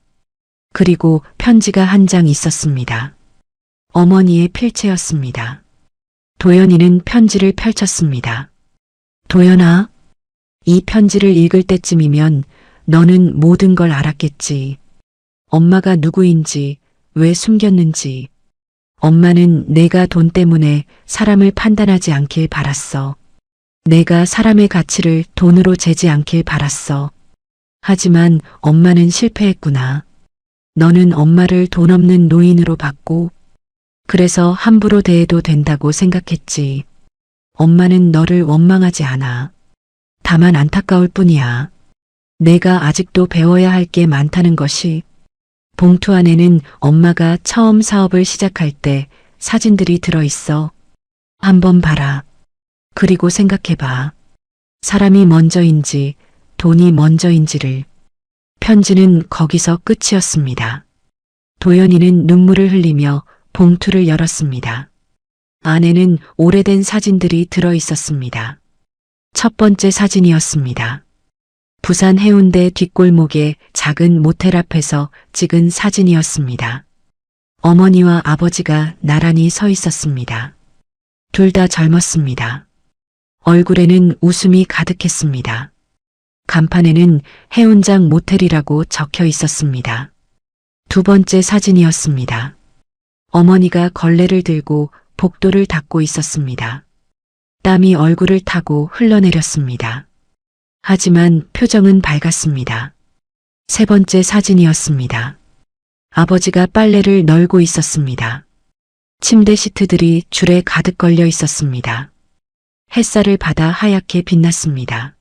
Speaker 2: 그리고 편지가 한 장 있었습니다. 어머니의 필체였습니다. 도연이는 편지를 펼쳤습니다. 도연아, 이 편지를 읽을 때쯤이면 너는 모든 걸 알았겠지. 엄마가 누구인지, 왜 숨겼는지. 엄마는 내가 돈 때문에 사람을 판단하지 않길 바랐어. 내가 사람의 가치를 돈으로 재지 않길 바랐어. 하지만 엄마는 실패했구나. 너는 엄마를 돈 없는 노인으로 봤고, 그래서 함부로 대해도 된다고 생각했지. 엄마는 너를 원망하지 않아. 다만 안타까울 뿐이야. 내가 아직도 배워야 할 게 많다는 것이. 봉투 안에는 엄마가 처음 사업을 시작할 때 사진들이 들어있어. 한번 봐라. 그리고 생각해봐. 사람이 먼저인지 돈이 먼저인지를. 편지는 거기서 끝이었습니다. 도연이는 눈물을 흘리며 봉투를 열었습니다. 안에는 오래된 사진들이 들어 있었습니다. 첫 번째 사진이었습니다. 부산 해운대 뒷골목의 작은 모텔 앞에서 찍은 사진이었습니다. 어머니와 아버지가 나란히 서 있었습니다. 둘 다 젊었습니다. 얼굴에는 웃음이 가득했습니다. 간판에는 해운장 모텔이라고 적혀 있었습니다. 두 번째 사진이었습니다. 어머니가 걸레를 들고 복도를 닦고 있었습니다. 땀이 얼굴을 타고 흘러내렸습니다. 하지만 표정은 밝았습니다. 세 번째 사진이었습니다. 아버지가 빨래를 널고 있었습니다. 침대 시트들이 줄에 가득 걸려 있었습니다. 햇살을 받아 하얗게 빛났습니다.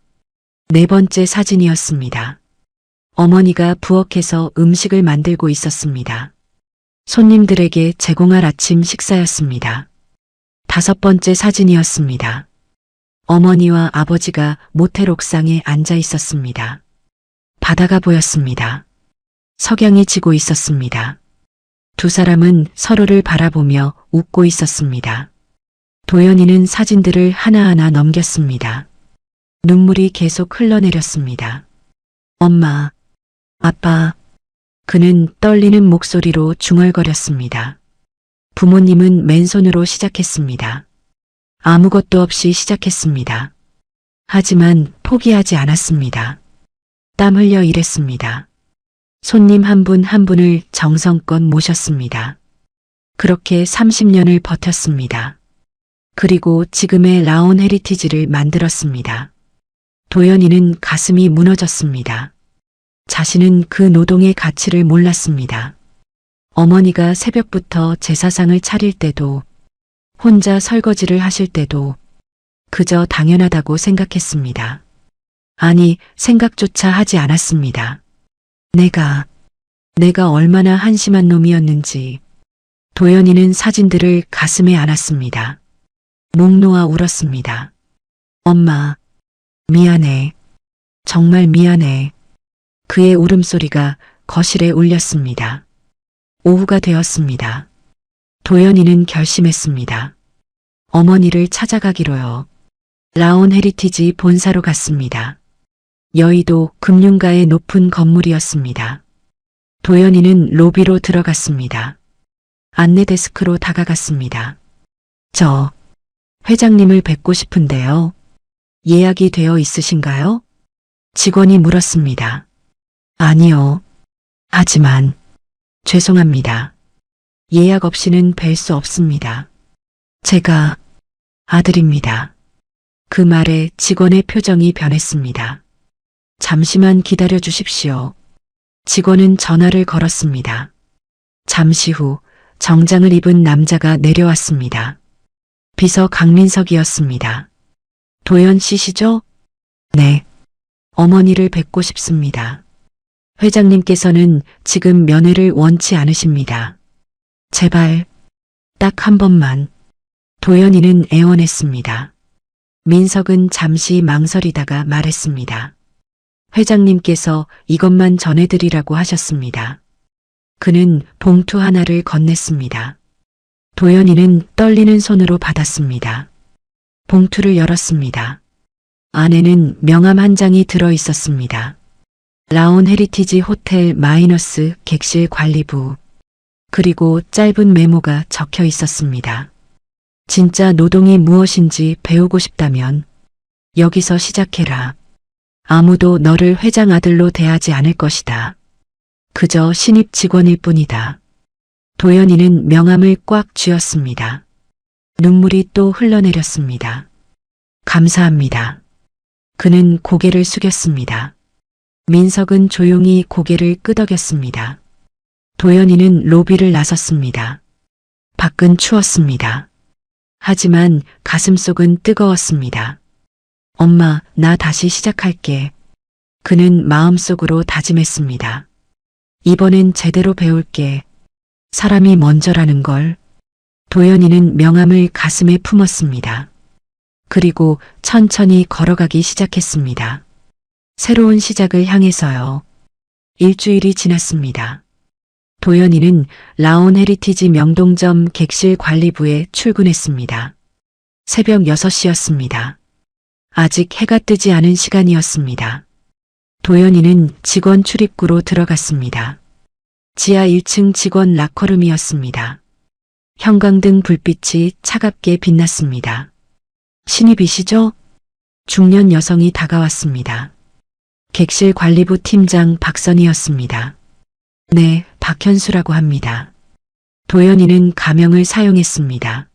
Speaker 2: 네 번째 사진이었습니다. 어머니가 부엌에서 음식을 만들고 있었습니다. 손님들에게 제공할 아침 식사였습니다. 다섯 번째 사진이었습니다. 어머니와 아버지가 모텔 옥상에 앉아 있었습니다. 바다가 보였습니다. 석양이 지고 있었습니다. 두 사람은 서로를 바라보며 웃고 있었습니다. 도연이는 사진들을 하나하나 넘겼습니다. 눈물이 계속 흘러내렸습니다. 엄마, 아빠. 그는 떨리는 목소리로 중얼거렸습니다. 부모님은 맨손으로 시작했습니다. 아무것도 없이 시작했습니다. 하지만 포기하지 않았습니다. 땀 흘려 일했습니다. 손님 한 분 한 분을 정성껏 모셨습니다. 그렇게 30년을 버텼습니다. 그리고 지금의 라온 헤리티지를 만들었습니다. 도연이는 가슴이 무너졌습니다. 자신은 그 노동의 가치를 몰랐습니다. 어머니가 새벽부터 제사상을 차릴 때도, 혼자 설거지를 하실 때도 그저 당연하다고 생각했습니다. 아니, 생각조차 하지 않았습니다. 내가 얼마나 한심한 놈이었는지. 도연이는 사진들을 가슴에 안았습니다. 목 놓아 울었습니다. 엄마, 미안해. 정말 미안해. 그의 울음소리가 거실에 울렸습니다. 오후가 되었습니다. 도연이는 결심했습니다. 어머니를 찾아가기로요. 라온 헤리티지 본사로 갔습니다. 여의도 금융가의 높은 건물이었습니다. 도연이는 로비로 들어갔습니다. 안내 데스크로 다가갔습니다. 저 회장님을 뵙고 싶은데요. 예약이 되어 있으신가요? 직원이 물었습니다. 아니요. 하지만 죄송합니다. 예약 없이는 뵐 수 없습니다. 제가 아들입니다. 그 말에 직원의 표정이 변했습니다. 잠시만 기다려 주십시오. 직원은 전화를 걸었습니다. 잠시 후 정장을 입은 남자가 내려왔습니다. 비서 강민석이었습니다. 도연 씨시죠? 네. 어머니를 뵙고 싶습니다. 회장님께서는 지금 면회를 원치 않으십니다. 제발 딱 한 번만. 도연이는 애원했습니다. 민석은 잠시 망설이다가 말했습니다. 회장님께서 이것만 전해드리라고 하셨습니다. 그는 봉투 하나를 건넸습니다. 도연이는 떨리는 손으로 받았습니다. 봉투를 열었습니다. 안에는 명함 한 장이 들어 있었습니다. 라온 헤리티지 호텔 마이너스 객실 관리부. 그리고 짧은 메모가 적혀 있었습니다. 진짜 노동이 무엇인지 배우고 싶다면 여기서 시작해라. 아무도 너를 회장 아들로 대하지 않을 것이다. 그저 신입 직원일 뿐이다. 도연이는 명함을 꽉 쥐었습니다. 눈물이 또 흘러내렸습니다. 감사합니다. 그는 고개를 숙였습니다. 민석은 조용히 고개를 끄덕였습니다. 도연이는 로비를 나섰습니다. 밖은 추웠습니다. 하지만 가슴속은 뜨거웠습니다. 엄마, 나 다시 시작할게. 그는 마음속으로 다짐했습니다. 이번엔 제대로 배울게. 사람이 먼저라는 걸. 도연이는 명함을 가슴에 품었습니다. 그리고 천천히 걸어가기 시작했습니다. 새로운 시작을 향해서요. 일주일이 지났습니다. 도연이는 라온 헤리티지 명동점 객실 관리부에 출근했습니다. 새벽 6시였습니다. 아직 해가 뜨지 않은 시간이었습니다. 도연이는 직원 출입구로 들어갔습니다. 지하 1층 직원 라커룸이었습니다. 형광등 불빛이 차갑게 빛났습니다. 신입이시죠? 중년 여성이 다가왔습니다. 객실 관리부 팀장 박선희였습니다. 네, 박현수라고 합니다. 도연이는 가명을 사용했습니다.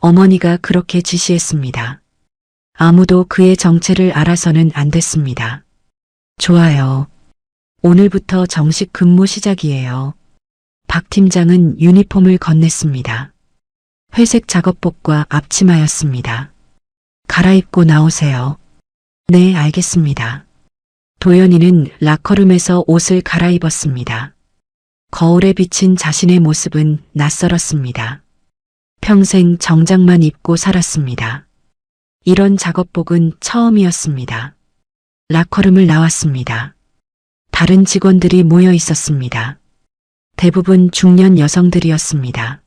Speaker 2: 어머니가 그렇게 지시했습니다. 아무도 그의 정체를 알아서는 안 됐습니다. 좋아요. 오늘부터 정식 근무 시작이에요. 박 팀장은 유니폼을 건넸습니다. 회색 작업복과 앞치마였습니다. 갈아입고 나오세요. 네, 알겠습니다. 도연이는 라커룸에서 옷을 갈아입었습니다. 거울에 비친 자신의 모습은 낯설었습니다. 평생 정장만 입고 살았습니다. 이런 작업복은 처음이었습니다. 라커룸을 나왔습니다. 다른 직원들이 모여 있었습니다. 대부분 중년 여성들이었습니다.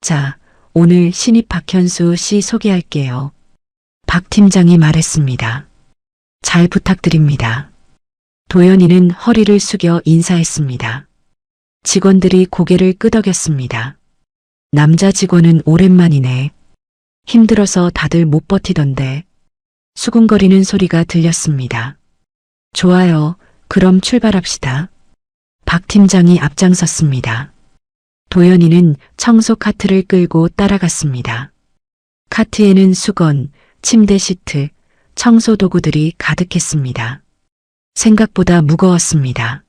Speaker 2: 자, 오늘 신입 박현수 씨 소개할게요. 박 팀장이 말했습니다. 잘 부탁드립니다. 도연이는 허리를 숙여 인사했습니다. 직원들이 고개를 끄덕였습니다. 남자 직원은 오랜만이네. 힘들어서 다들 못 버티던데. 수군거리는 소리가 들렸습니다. 좋아요. 그럼 출발합시다. 박 팀장이 앞장섰습니다. 도연이는 청소 카트를 끌고 따라갔습니다. 카트에는 수건, 침대 시트, 청소 도구들이 가득했습니다. 생각보다 무거웠습니다.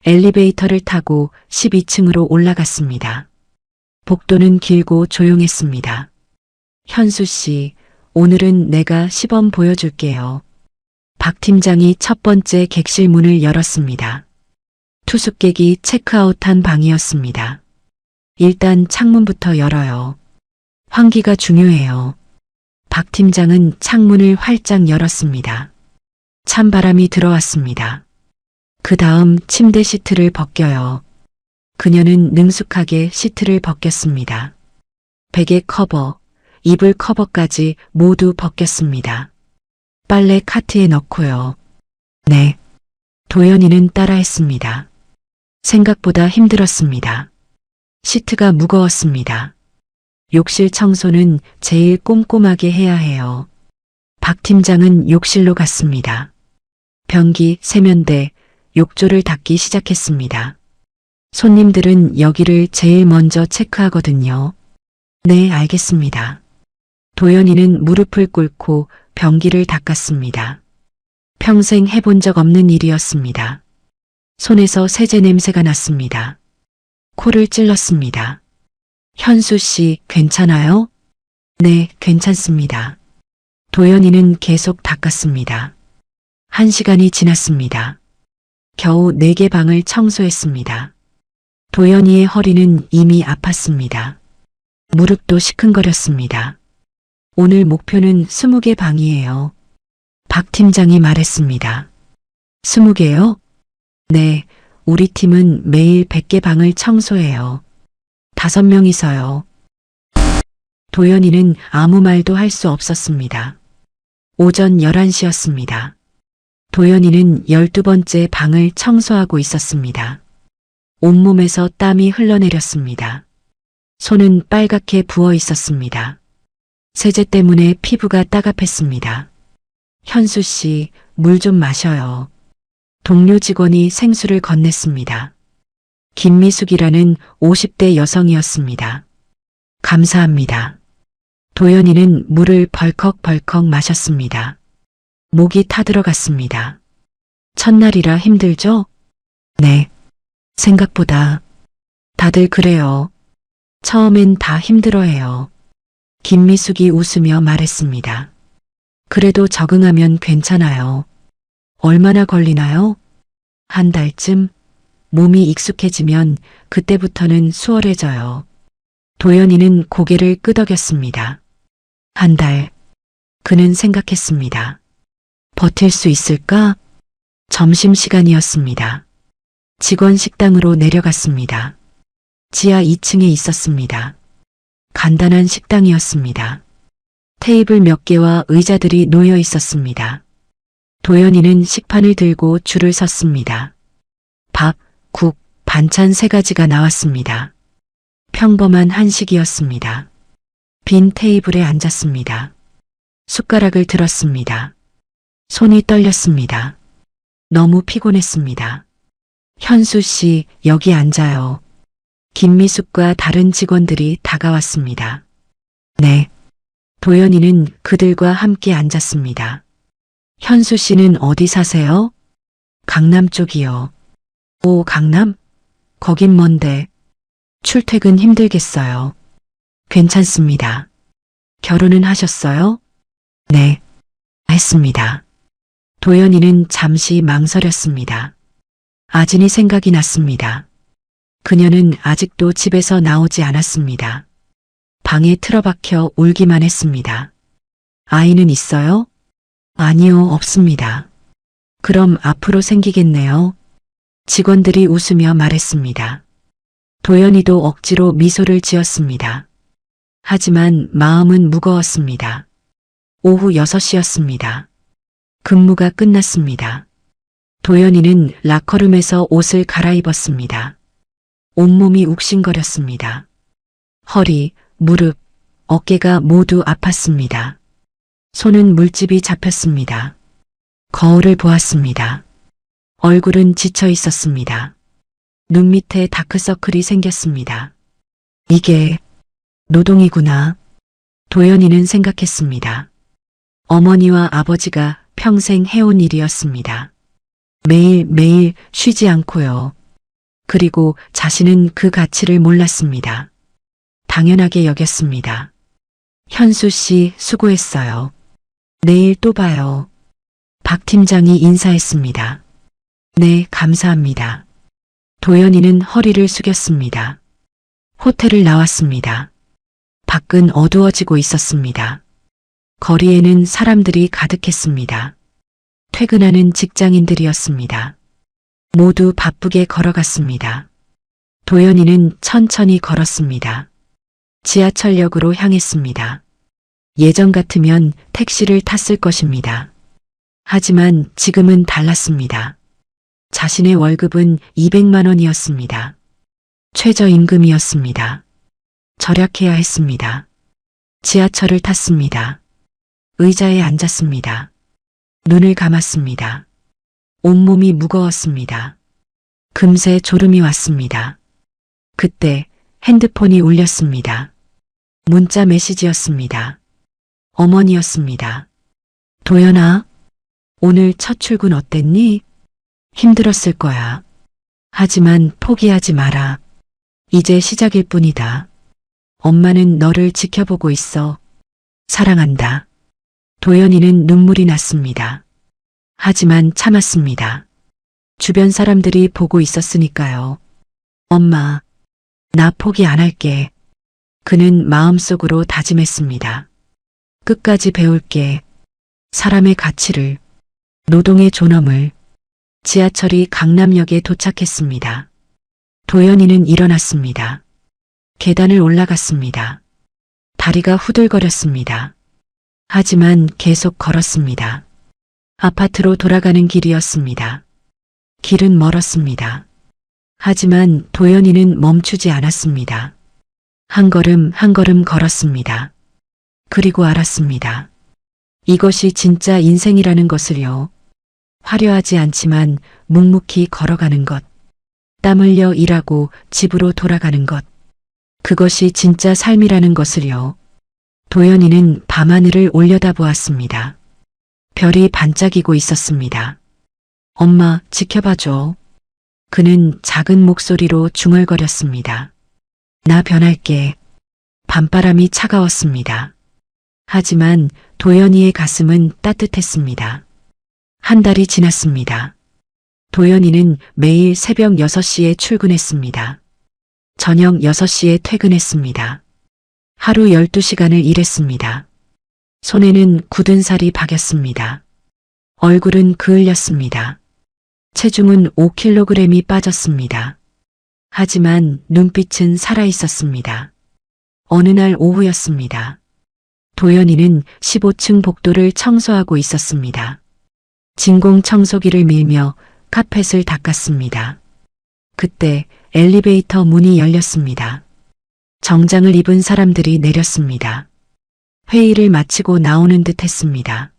Speaker 2: 엘리베이터를 타고 12층으로 올라갔습니다. 복도는 길고 조용했습니다. 현수 씨, 오늘은 내가 시범 보여줄게요. 박 팀장이 첫 번째 객실 문을 열었습니다. 투숙객이 체크아웃한 방이었습니다. 일단 창문부터 열어요. 환기가 중요해요. 박 팀장은 창문을 활짝 열었습니다. 찬바람이 들어왔습니다. 그 다음 침대 시트를 벗겨요. 그녀는 능숙하게 시트를 벗겼습니다. 베개 커버, 이불 커버까지 모두 벗겼습니다. 빨래 카트에 넣고요. 네. 도연이는 따라했습니다. 생각보다 힘들었습니다. 시트가 무거웠습니다. 욕실 청소는 제일 꼼꼼하게 해야 해요. 박 팀장은 욕실로 갔습니다. 변기, 세면대, 욕조를 닦기 시작했습니다. 손님들은 여기를 제일 먼저 체크하거든요. 네, 알겠습니다. 도연이는 무릎을 꿇고 변기를 닦았습니다. 평생 해본 적 없는 일이었습니다. 손에서 세제 냄새가 났습니다. 코를 찔렀습니다. 현수 씨, 괜찮아요? 네, 괜찮습니다. 도연이는 계속 닦았습니다. 1시간이 지났습니다. 겨우 4개 방을 청소했습니다. 도연이의 허리는 이미 아팠습니다. 무릎도 시큰거렸습니다. 오늘 목표는 20개 방이에요. 박 팀장이 말했습니다. 20개요? 네, 우리 팀은 매일 100개 방을 청소해요. 5명이서요. 도연이는 아무 말도 할 수 없었습니다. 오전 11시였습니다. 도연이는 12번째 방을 청소하고 있었습니다. 온몸에서 땀이 흘러내렸습니다. 손은 빨갛게 부어 있었습니다. 세제 때문에 피부가 따갑했습니다. 현수 씨, 물 좀 마셔요. 동료 직원이 생수를 건넸습니다. 김미숙이라는 50대 여성이었습니다. 감사합니다. 도연이는 물을 벌컥벌컥 마셨습니다. 목이 타들어갔습니다. 첫날이라 힘들죠? 네. 생각보다. 다들 그래요. 처음엔 다 힘들어해요. 김미숙이 웃으며 말했습니다. 그래도 적응하면 괜찮아요. 얼마나 걸리나요? 한 달쯤? 몸이 익숙해지면 그때부터는 수월해져요. 도연이는 고개를 끄덕였습니다. 한 달. 그는 생각했습니다. 버틸 수 있을까? 점심시간이었습니다. 직원 식당으로 내려갔습니다. 지하 2층에 있었습니다. 간단한 식당이었습니다. 테이블 몇 개와 의자들이 놓여 있었습니다. 도연이는 식판을 들고 줄을 섰습니다. 밥, 국, 반찬 3가지가 나왔습니다. 평범한 한식이었습니다. 빈 테이블에 앉았습니다. 숟가락을 들었습니다. 손이 떨렸습니다. 너무 피곤했습니다. 현수 씨, 여기 앉아요. 김미숙과 다른 직원들이 다가왔습니다. 네. 도연이는 그들과 함께 앉았습니다. 현수 씨는 어디 사세요? 강남 쪽이요. 오, 강남? 거긴 먼데. 출퇴근 힘들겠어요. 괜찮습니다. 결혼은 하셨어요? 네. 했습니다. 도연이는 잠시 망설였습니다. 아진이 생각이 났습니다. 그녀는 아직도 집에서 나오지 않았습니다. 방에 틀어박혀 울기만 했습니다. 아이는 있어요? 아니요, 없습니다. 그럼 앞으로 생기겠네요. 직원들이 웃으며 말했습니다. 도연이도 억지로 미소를 지었습니다. 하지만 마음은 무거웠습니다. 오후 6시였습니다. 근무가 끝났습니다. 도연이는 라커룸에서 옷을 갈아입었습니다. 온몸이 욱신거렸습니다. 허리, 무릎, 어깨가 모두 아팠습니다. 손은 물집이 잡혔습니다. 거울을 보았습니다. 얼굴은 지쳐 있었습니다. 눈 밑에 다크서클이 생겼습니다. 이게 노동이구나. 도연이는 생각했습니다. 어머니와 아버지가 평생 해온 일이었습니다. 매일매일 쉬지 않고요. 그리고 자신은 그 가치를 몰랐습니다. 당연하게 여겼습니다. 현수 씨, 수고했어요. 내일 또 봐요. 박 팀장이 인사했습니다. 네, 감사합니다. 도연이는 허리를 숙였습니다. 호텔을 나왔습니다. 밖은 어두워지고 있었습니다. 거리에는 사람들이 가득했습니다. 퇴근하는 직장인들이었습니다. 모두 바쁘게 걸어갔습니다. 도연이는 천천히 걸었습니다. 지하철역으로 향했습니다. 예전 같으면 택시를 탔을 것입니다. 하지만 지금은 달랐습니다. 자신의 월급은 200만 원이었습니다. 최저임금이었습니다. 절약해야 했습니다. 지하철을 탔습니다. 의자에 앉았습니다. 눈을 감았습니다. 온몸이 무거웠습니다. 금세 졸음이 왔습니다. 그때 핸드폰이 울렸습니다. 문자 메시지였습니다. 어머니였습니다. 도연아, 오늘 첫 출근 어땠니? 힘들었을 거야. 하지만 포기하지 마라. 이제 시작일 뿐이다. 엄마는 너를 지켜보고 있어. 사랑한다. 도연이는 눈물이 났습니다. 하지만 참았습니다. 주변 사람들이 보고 있었으니까요. 엄마, 나 포기 안 할게. 그는 마음속으로 다짐했습니다. 끝까지 배울게. 사람의 가치를, 노동의 존엄을. 지하철이 강남역에 도착했습니다. 도연이는 일어났습니다. 계단을 올라갔습니다. 다리가 후들거렸습니다. 하지만 계속 걸었습니다. 아파트로 돌아가는 길이었습니다. 길은 멀었습니다. 하지만 도연이는 멈추지 않았습니다. 한 걸음 한 걸음 걸었습니다. 그리고 알았습니다. 이것이 진짜 인생이라는 것을요. 화려하지 않지만 묵묵히 걸어가는 것. 땀 흘려 일하고 집으로 돌아가는 것. 그것이 진짜 삶이라는 것을요. 도연이는 밤하늘을 올려다보았습니다. 별이 반짝이고 있었습니다. 엄마, 지켜봐줘. 그는 작은 목소리로 중얼거렸습니다. 나 변할게. 밤바람이 차가웠습니다. 하지만 도연이의 가슴은 따뜻했습니다. 한 달이 지났습니다. 도연이는 매일 새벽 6시에 출근했습니다. 저녁 6시에 퇴근했습니다. 하루 12시간을 일했습니다. 손에는 굳은 살이 박였습니다. 얼굴은 그을렸습니다. 체중은 5kg이 빠졌습니다. 하지만 눈빛은 살아있었습니다. 어느 날 오후였습니다. 도연이는 15층 복도를 청소하고 있었습니다. 진공 청소기를 밀며 카펫을 닦았습니다. 그때 엘리베이터 문이 열렸습니다. 정장을 입은 사람들이 내렸습니다. 회의를 마치고 나오는 듯 했습니다.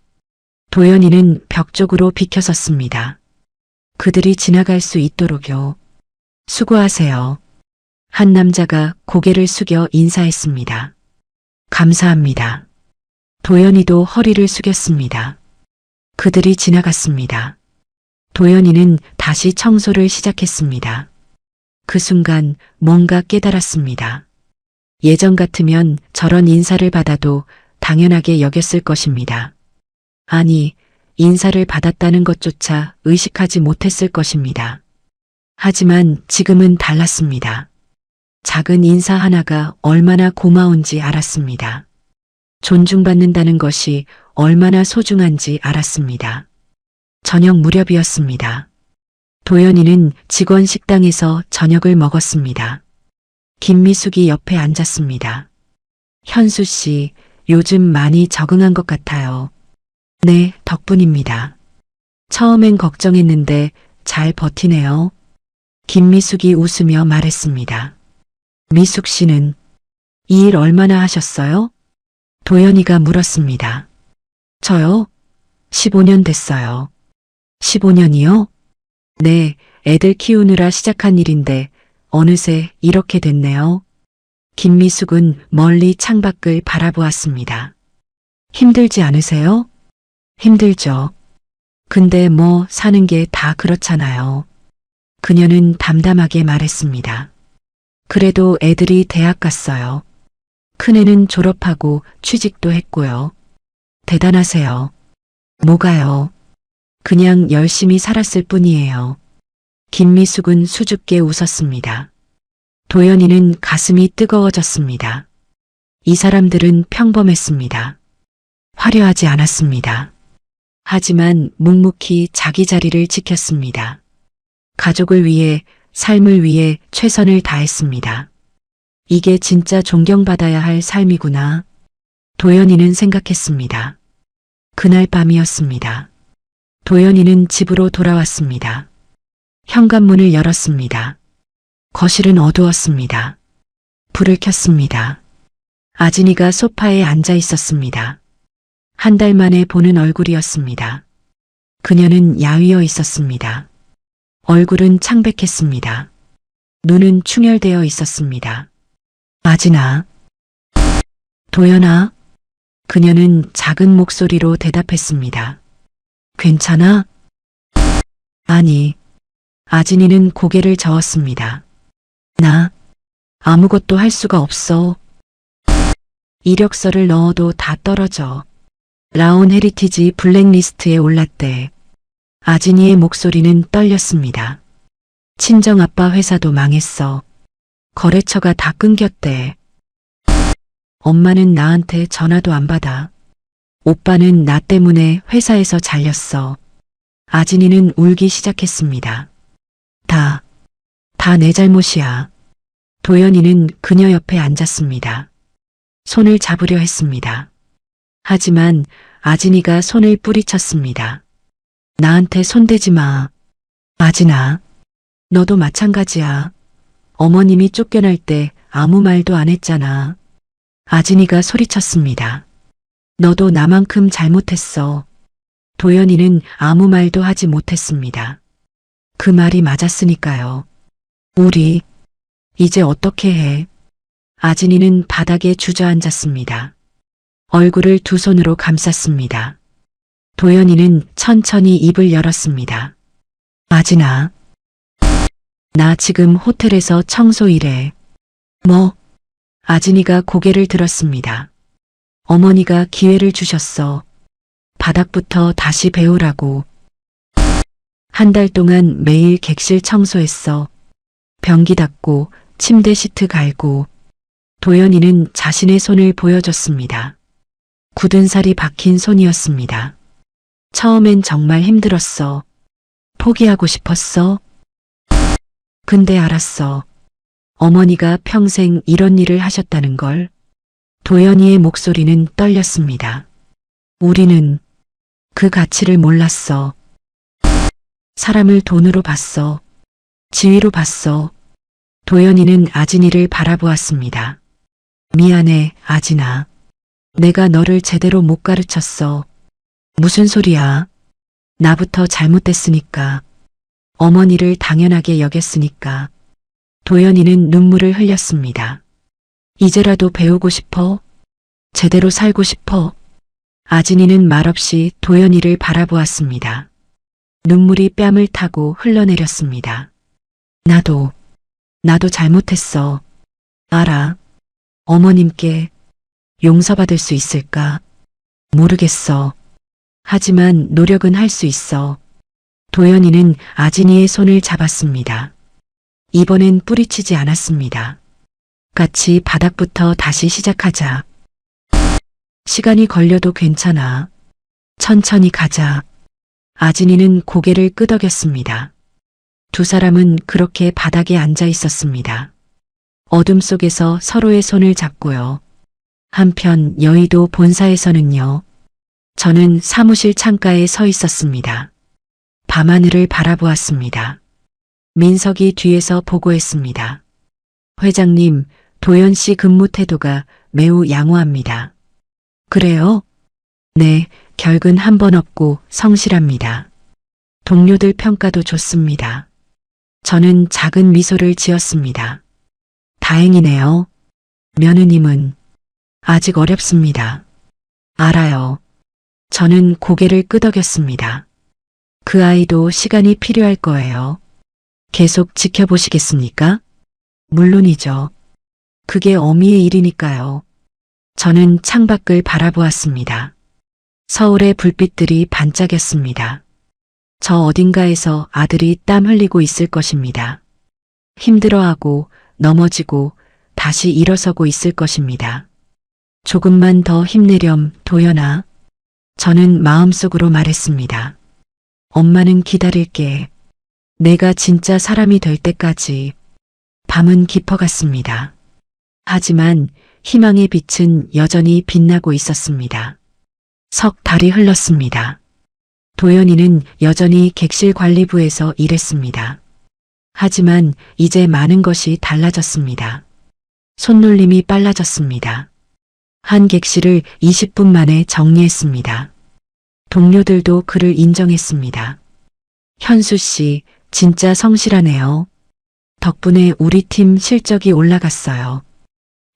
Speaker 2: 도연이는 벽 쪽으로 비켜섰습니다. 그들이 지나갈 수 있도록요. 수고하세요. 한 남자가 고개를 숙여 인사했습니다. 감사합니다. 도연이도 허리를 숙였습니다. 그들이 지나갔습니다. 도연이는 다시 청소를 시작했습니다. 그 순간 뭔가 깨달았습니다. 예전 같으면 저런 인사를 받아도 당연하게 여겼을 것입니다. 아니, 인사를 받았다는 것조차 의식하지 못했을 것입니다. 하지만 지금은 달랐습니다. 작은 인사 하나가 얼마나 고마운지 알았습니다. 존중받는다는 것이 얼마나 소중한지 알았습니다. 저녁 무렵이었습니다. 도연이는 직원 식당에서 저녁을 먹었습니다. 김미숙이 옆에 앉았습니다. 현수 씨, 요즘 많이 적응한 것 같아요. 네, 덕분입니다. 처음엔 걱정했는데 잘 버티네요. 김미숙이 웃으며 말했습니다. 미숙 씨는 이 일 얼마나 하셨어요? 도연이가 물었습니다. 저요? 15년 됐어요. 15년이요? 네, 애들 키우느라 시작한 일인데 어느새 이렇게 됐네요. 김미숙은 멀리 창밖을 바라보았습니다. 힘들지 않으세요? 힘들죠. 근데 뭐 사는 게 다 그렇잖아요. 그녀는 담담하게 말했습니다. 그래도 애들이 대학 갔어요. 큰애는 졸업하고 취직도 했고요. 대단하세요. 뭐가요? 그냥 열심히 살았을 뿐이에요. 김미숙은 수줍게 웃었습니다. 도연이는 가슴이 뜨거워졌습니다. 이 사람들은 평범했습니다. 화려하지 않았습니다. 하지만 묵묵히 자기 자리를 지켰습니다. 가족을 위해, 삶을 위해 최선을 다했습니다. 이게 진짜 존경받아야 할 삶이구나. 도연이는 생각했습니다. 그날 밤이었습니다. 도연이는 집으로 돌아왔습니다. 현관문을 열었습니다. 거실은 어두웠습니다. 불을 켰습니다. 아진이가 소파에 앉아 있었습니다. 한 달 만에 보는 얼굴이었습니다. 그녀는 야위어 있었습니다. 얼굴은 창백했습니다. 눈은 충혈되어 있었습니다. 아진아. 도연아. 그녀는 작은 목소리로 대답했습니다. 괜찮아? 아니. 아진이는 고개를 저었습니다. 나 아무것도 할 수가 없어. 이력서를 넣어도 다 떨어져. 라온 헤리티지 블랙리스트에 올랐대. 아진이의 목소리는 떨렸습니다. 친정아빠 회사도 망했어. 거래처가 다 끊겼대. 엄마는 나한테 전화도 안 받아. 오빠는 나 때문에 회사에서 잘렸어. 아진이는 울기 시작했습니다. 다 내 잘못이야. 도연이는 그녀 옆에 앉았습니다. 손을 잡으려 했습니다. 하지만 아진이가 손을 뿌리쳤습니다. 나한테 손대지 마. 아진아, 너도 마찬가지야. 어머님이 쫓겨날 때 아무 말도 안 했잖아. 아진이가 소리쳤습니다. 너도 나만큼 잘못했어. 도연이는 아무 말도 하지 못했습니다. 그 말이 맞았으니까요. 우리 이제 어떻게 해? 아진이는 바닥에 주저앉았습니다. 얼굴을 두 손으로 감쌌습니다. 도연이는 천천히 입을 열었습니다. 아진아. 나 지금 호텔에서 청소 일해. 뭐? 아진이가 고개를 들었습니다. 어머니가 기회를 주셨어. 바닥부터 다시 배우라고. 한 달 동안 매일 객실 청소했어. 변기 닦고 침대 시트 갈고. 도연이는 자신의 손을 보여줬습니다. 굳은 살이 박힌 손이었습니다. 처음엔 정말 힘들었어. 포기하고 싶었어. 근데 알았어. 어머니가 평생 이런 일을 하셨다는 걸. 도연이의 목소리는 떨렸습니다. 우리는 그 가치를 몰랐어. 사람을 돈으로 봤어. 지위로 봤어. 도연이는 아진이를 바라보았습니다. 미안해, 아진아. 내가 너를 제대로 못 가르쳤어. 무슨 소리야? 나부터 잘못됐으니까. 어머니를 당연하게 여겼으니까. 도연이는 눈물을 흘렸습니다. 이제라도 배우고 싶어? 제대로 살고 싶어? 아진이는 말없이 도연이를 바라보았습니다. 눈물이 뺨을 타고 흘러내렸습니다. 나도 잘못했어. 알아. 어머님께 용서받을 수 있을까? 모르겠어. 하지만 노력은 할 수 있어. 도연이는 아진이의 손을 잡았습니다. 이번엔 뿌리치지 않았습니다. 같이 바닥부터 다시 시작하자. 시간이 걸려도 괜찮아. 천천히 가자. 아진이는 고개를 끄덕였습니다. 두 사람은 그렇게 바닥에 앉아 있었습니다. 어둠 속에서 서로의 손을 잡고요. 한편 여의도 본사에서는요. 저는 사무실 창가에 서 있었습니다. 밤하늘을 바라보았습니다. 민석이 뒤에서 보고했습니다. 회장님, 도연 씨 근무 태도가 매우 양호합니다. 그래요? 네, 결근 한 번 없고 성실합니다. 동료들 평가도 좋습니다. 저는 작은 미소를 지었습니다. 다행이네요. 며느님은 아직 어렵습니다. 알아요. 저는 고개를 끄덕였습니다. 그 아이도 시간이 필요할 거예요. 계속 지켜보시겠습니까? 물론이죠. 그게 어미의 일이니까요. 저는 창밖을 바라보았습니다. 서울의 불빛들이 반짝였습니다. 저 어딘가에서 아들이 땀 흘리고 있을 것입니다. 힘들어하고 넘어지고 다시 일어서고 있을 것입니다. 조금만 더 힘내렴, 도연아. 저는 마음속으로 말했습니다. 엄마는 기다릴게. 내가 진짜 사람이 될 때까지. 밤은 깊어갔습니다. 하지만 희망의 빛은 여전히 빛나고 있었습니다. 석 달이 흘렀습니다. 도연이는 여전히 객실 관리부에서 일했습니다. 하지만 이제 많은 것이 달라졌습니다. 손놀림이 빨라졌습니다. 한 객실을 20분 만에 정리했습니다. 동료들도 그를 인정했습니다. 현수 씨, 진짜 성실하네요. 덕분에 우리 팀 실적이 올라갔어요.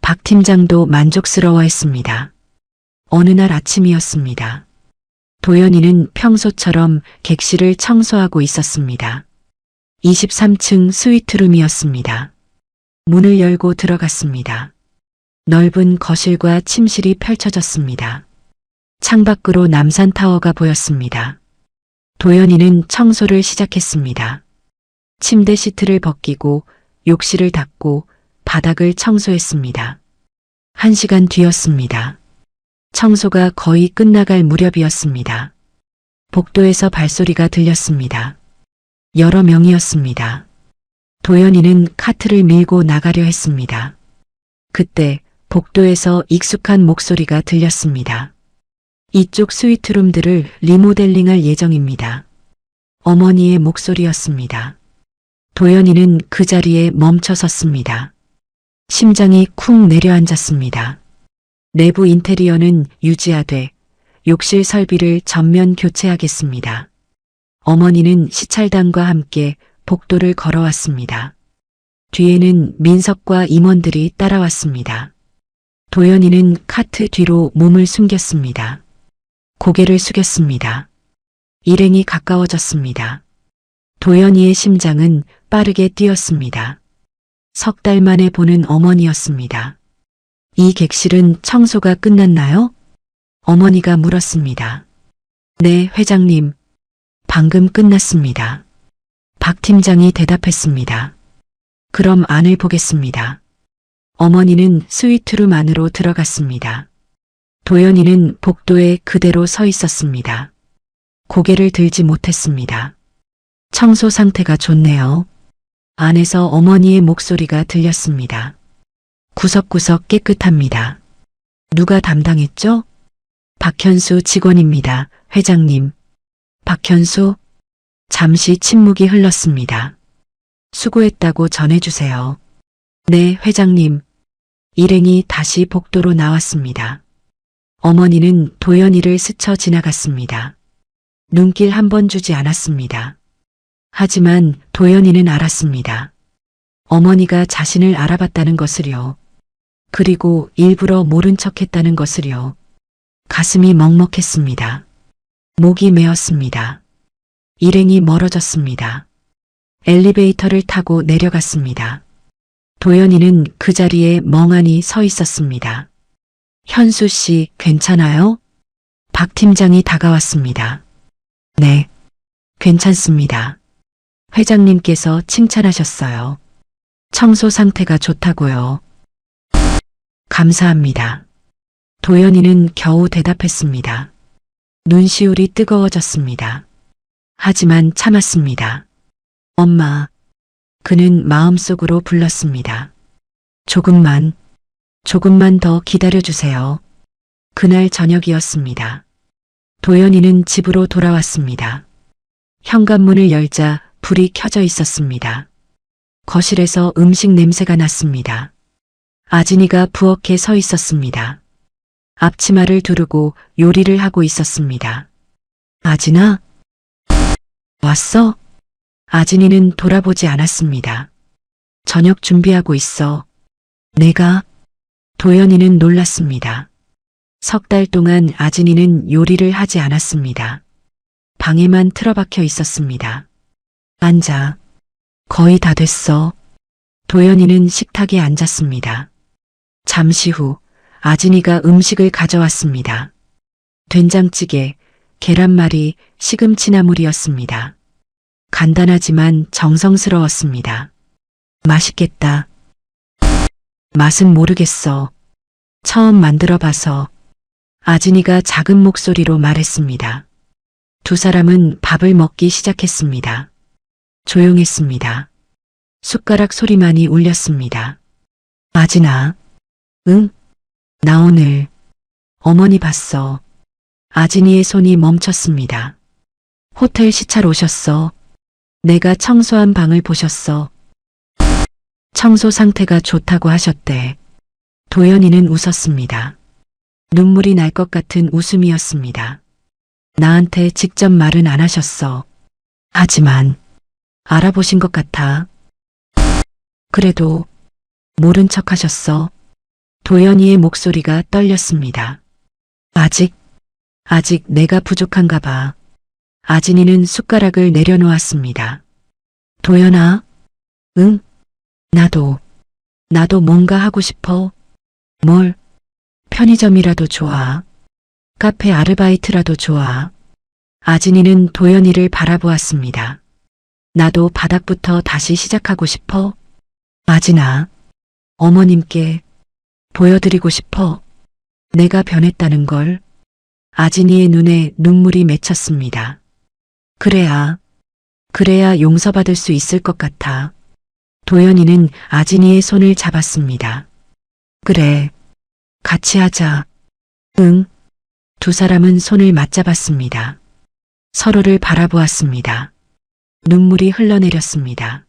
Speaker 2: 박 팀장도 만족스러워했습니다. 어느 날 아침이었습니다. 도연이는 평소처럼 객실을 청소하고 있었습니다. 23층 스위트룸이었습니다. 문을 열고 들어갔습니다. 넓은 거실과 침실이 펼쳐졌습니다. 창밖으로 남산타워가 보였습니다. 도연이는 청소를 시작했습니다. 침대 시트를 벗기고 욕실을 닦고 바닥을 청소했습니다. 1시간 뒤였습니다. 청소가 거의 끝나갈 무렵이었습니다. 복도에서 발소리가 들렸습니다. 여러 명이었습니다. 도연이는 카트를 밀고 나가려 했습니다. 그때 복도에서 익숙한 목소리가 들렸습니다. 이쪽 스위트룸들을 리모델링할 예정입니다. 어머니의 목소리였습니다. 도연이는 그 자리에 멈춰 섰습니다. 심장이 쿵 내려앉았습니다. 내부 인테리어는 유지하되 욕실 설비를 전면 교체하겠습니다. 어머니는 시찰단과 함께 복도를 걸어왔습니다. 뒤에는 민석과 임원들이 따라왔습니다. 도연이는 카트 뒤로 몸을 숨겼습니다. 고개를 숙였습니다. 일행이 가까워졌습니다. 도연이의 심장은 빠르게 뛰었습니다. 석 달 만에 보는 어머니였습니다. 이 객실은 청소가 끝났나요? 어머니가 물었습니다. 네, 회장님. 방금 끝났습니다. 박 팀장이 대답했습니다. 그럼 안을 보겠습니다. 어머니는 스위트룸 안으로 들어갔습니다. 도연이는 복도에 그대로 서 있었습니다. 고개를 들지 못했습니다. 청소 상태가 좋네요. 안에서 어머니의 목소리가 들렸습니다. 구석구석 깨끗합니다. 누가 담당했죠? 박현수 직원입니다, 회장님. 박현수? 잠시 침묵이 흘렀습니다. 수고했다고 전해주세요. 네, 회장님. 일행이 다시 복도로 나왔습니다. 어머니는 도연이를 스쳐 지나갔습니다. 눈길 한 번 주지 않았습니다. 하지만 도연이는 알았습니다. 어머니가 자신을 알아봤다는 것을요. 그리고 일부러 모른 척했다는 것을요. 가슴이 먹먹했습니다. 목이 메었습니다. 일행이 멀어졌습니다. 엘리베이터를 타고 내려갔습니다. 도연이는 그 자리에 멍하니 서 있었습니다. 현수 씨, 괜찮아요? 박 팀장이 다가왔습니다. 네, 괜찮습니다. 회장님께서 칭찬하셨어요. 청소 상태가 좋다고요. 감사합니다. 도연이는 겨우 대답했습니다. 눈시울이 뜨거워졌습니다. 하지만 참았습니다. 엄마. 그는 마음속으로 불렀습니다. 조금만 더 기다려주세요. 그날 저녁이었습니다. 도연이는 집으로 돌아왔습니다. 현관문을 열자 불이 켜져 있었습니다. 거실에서 음식 냄새가 났습니다. 아진이가 부엌에 서 있었습니다. 앞치마를 두르고 요리를 하고 있었습니다. 아진아? 왔어? 아진이는 돌아보지 않았습니다. 저녁 준비하고 있어. 내가? 도연이는 놀랐습니다. 석 달 동안 아진이는 요리를 하지 않았습니다. 방에만 틀어박혀 있었습니다. 앉아. 거의 다 됐어. 도연이는 식탁에 앉았습니다. 잠시 후 아진이가 음식을 가져왔습니다. 된장찌개, 계란말이, 시금치나물이었습니다. 간단하지만 정성스러웠습니다. 맛있겠다. 맛은 모르겠어. 처음 만들어봐서. 아진이가 작은 목소리로 말했습니다. 두 사람은 밥을 먹기 시작했습니다. 조용했습니다. 숟가락 소리만이 울렸습니다. 아진아. 응? 나 오늘 어머니 봤어. 아진이의 손이 멈췄습니다. 호텔 시찰 오셨어. 내가 청소한 방을 보셨어. 청소 상태가 좋다고 하셨대. 도연이는 웃었습니다. 눈물이 날 것 같은 웃음이었습니다. 나한테 직접 말은 안 하셨어. 하지만 알아보신 것 같아. 그래도 모른 척 하셨어. 도연이의 목소리가 떨렸습니다. 아직 내가 부족한가 봐. 아진이는 숟가락을 내려놓았습니다. 도연아, 응? 나도 뭔가 하고 싶어. 뭘? 편의점이라도 좋아. 카페 아르바이트라도 좋아. 아진이는 도연이를 바라보았습니다. 나도 바닥부터 다시 시작하고 싶어. 아진아, 어머님께 보여드리고 싶어. 내가 변했다는 걸. 아진이의 눈에 눈물이 맺혔습니다. 그래야 용서받을 수 있을 것 같아. 도연이는 아진이의 손을 잡았습니다. 그래, 같이 하자. 응. 두 사람은 손을 맞잡았습니다. 서로를 바라보았습니다. 눈물이 흘러내렸습니다.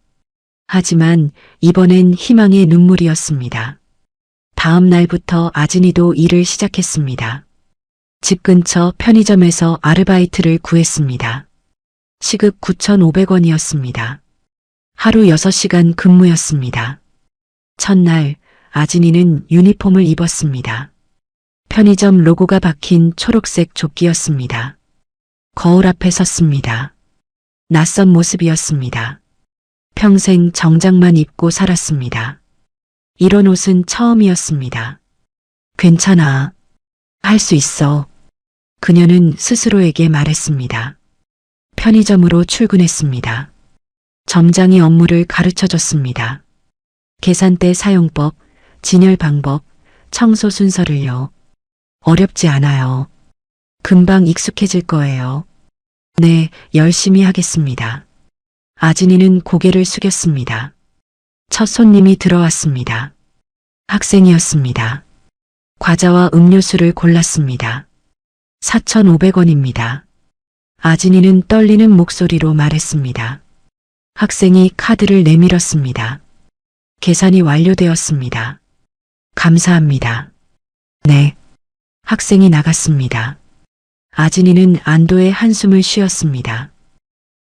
Speaker 2: 하지만 이번엔 희망의 눈물이었습니다. 다음 날부터 아진이도 일을 시작했습니다. 집 근처 편의점에서 아르바이트를 구했습니다. 시급 9,500원이었습니다. 하루 6시간 근무였습니다. 첫날 아진이는 유니폼을 입었습니다. 편의점 로고가 박힌 초록색 조끼였습니다. 거울 앞에 섰습니다. 낯선 모습이었습니다. 평생 정장만 입고 살았습니다. 이런 옷은 처음이었습니다. 괜찮아. 할 수 있어. 그녀는 스스로에게 말했습니다. 편의점으로 출근했습니다. 점장이 업무를 가르쳐줬습니다. 계산대 사용법, 진열 방법, 청소 순서를요. 어렵지 않아요. 금방 익숙해질 거예요. 네, 열심히 하겠습니다. 아진이는 고개를 숙였습니다. 첫 손님이 들어왔습니다. 학생이었습니다. 과자와 음료수를 골랐습니다. 4,500원입니다. 아진이는 떨리는 목소리로 말했습니다. 학생이 카드를 내밀었습니다. 계산이 완료되었습니다. 감사합니다. 네. 학생이 나갔습니다. 아진이는 안도의 한숨을 쉬었습니다.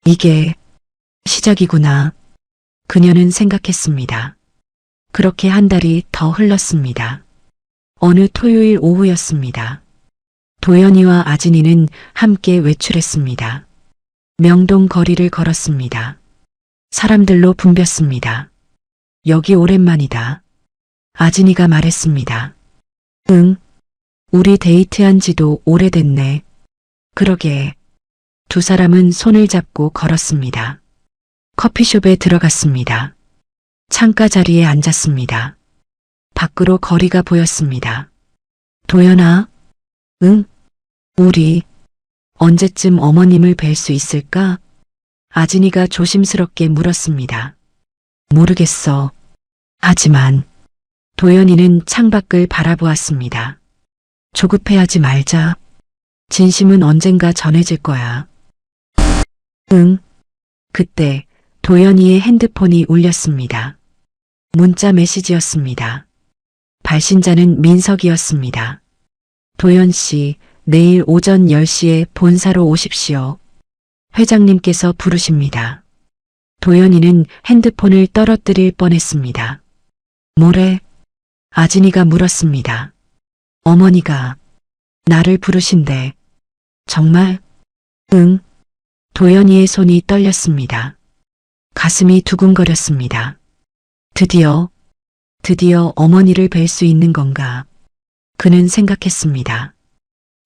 Speaker 2: 이게 시작이구나. 그녀는 생각했습니다. 그렇게 한 달이 더 흘렀습니다. 어느 토요일 오후였습니다. 도연이와 아진이는 함께 외출했습니다. 명동 거리를 걸었습니다. 사람들로 붐볐습니다. 여기 오랜만이다. 아진이가 말했습니다. 응, 우리 데이트한 지도 오래됐네. 그러게. 두 사람은 손을 잡고 걸었습니다. 커피숍에 들어갔습니다. 창가 자리에 앉았습니다. 밖으로 거리가 보였습니다. 도연아? 응? 우리 언제쯤 어머님을 뵐 수 있을까? 아진이가 조심스럽게 물었습니다. 모르겠어. 하지만 도연이는 창밖을 바라보았습니다. 조급해하지 말자. 진심은 언젠가 전해질 거야. 응. 그때 도연이의 핸드폰이 울렸습니다. 문자 메시지였습니다. 발신자는 민석이었습니다. 도연 씨, 내일 오전 10시에 본사로 오십시오. 회장님께서 부르십니다. 도연이는 핸드폰을 떨어뜨릴 뻔했습니다. 뭐래? 아진이가 물었습니다. 어머니가 나를 부르신대. 정말? 응. 도연이의 손이 떨렸습니다. 가슴이 두근거렸습니다. 드디어 어머니를 뵐 수 있는 건가? 그는 생각했습니다.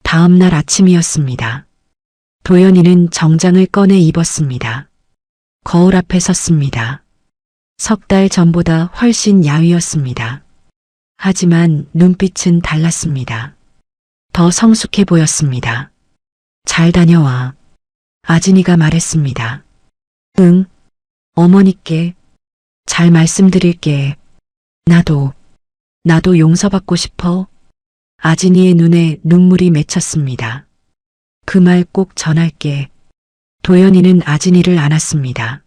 Speaker 2: 다음 날 아침이었습니다. 도연이는 정장을 꺼내 입었습니다. 거울 앞에 섰습니다. 석 달 전보다 훨씬 야위었습니다. 하지만 눈빛은 달랐습니다. 더 성숙해 보였습니다. 잘 다녀와. 아진이가 말했습니다. 응, 어머니께 잘 말씀드릴게. 나도 용서받고 싶어. 아진이의 눈에 눈물이 맺혔습니다. 그 말 꼭 전할게. 도연이는 아진이를 안았습니다.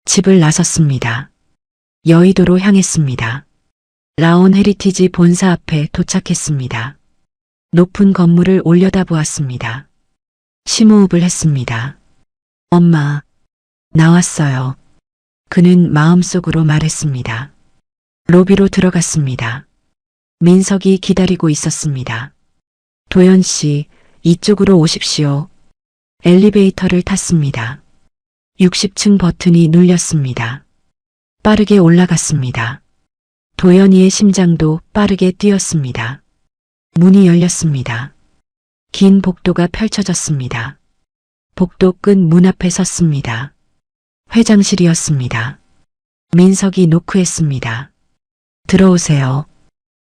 Speaker 2: 집을 나섰습니다. 여의도로 향했습니다. 라온 헤리티지 본사 앞에 도착했습니다. 높은 건물을 올려다보았습니다. 심호흡을 했습니다. 엄마, 나왔어요. 그는 마음속으로 말했습니다. 로비로 들어갔습니다. 민석이 기다리고 있었습니다. 도연 씨, 이쪽으로 오십시오. 엘리베이터를 탔습니다. 60층 버튼이 눌렸습니다. 빠르게 올라갔습니다. 도연이의 심장도 빠르게 뛰었습니다. 문이 열렸습니다. 긴 복도가 펼쳐졌습니다. 복도 끝 문 앞에 섰습니다. 회장실이었습니다. 민석이 노크했습니다. 들어오세요.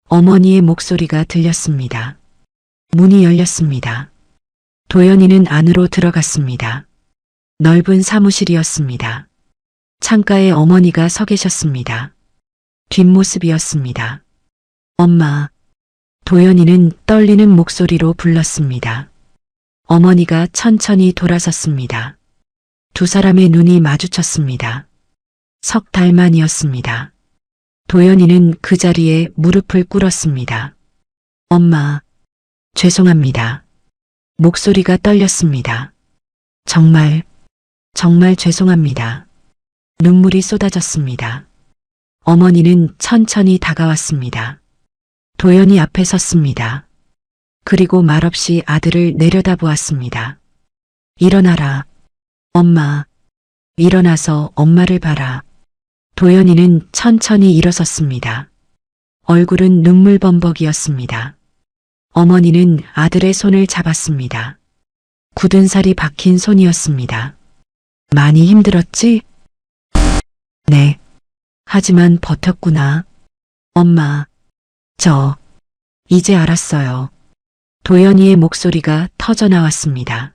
Speaker 2: 어머니의 목소리가 들렸습니다. 문이 열렸습니다. 도연이는 안으로 들어갔습니다. 넓은 사무실이었습니다. 창가에 어머니가 서 계셨습니다. 뒷모습이었습니다. 엄마. 도연이는 떨리는 목소리로 불렀습니다. 어머니가 천천히 돌아섰습니다. 두 사람의 눈이 마주쳤습니다. 석 달 만이었습니다. 도연이는 그 자리에 무릎을 꿇었습니다. 엄마, 죄송합니다. 목소리가 떨렸습니다. 정말 죄송합니다. 눈물이 쏟아졌습니다. 어머니는 천천히 다가왔습니다. 도연이 앞에 섰습니다. 그리고 말없이 아들을 내려다보았습니다. 일어나라. 엄마. 일어나서 엄마를 봐라. 도연이는 천천히 일어섰습니다. 얼굴은 눈물범벅이었습니다. 어머니는 아들의 손을 잡았습니다. 굳은 살이 박힌 손이었습니다. 많이 힘들었지? 네. 하지만 버텼구나. 엄마. 이제 알았어요. 도연이의 목소리가 터져나왔습니다.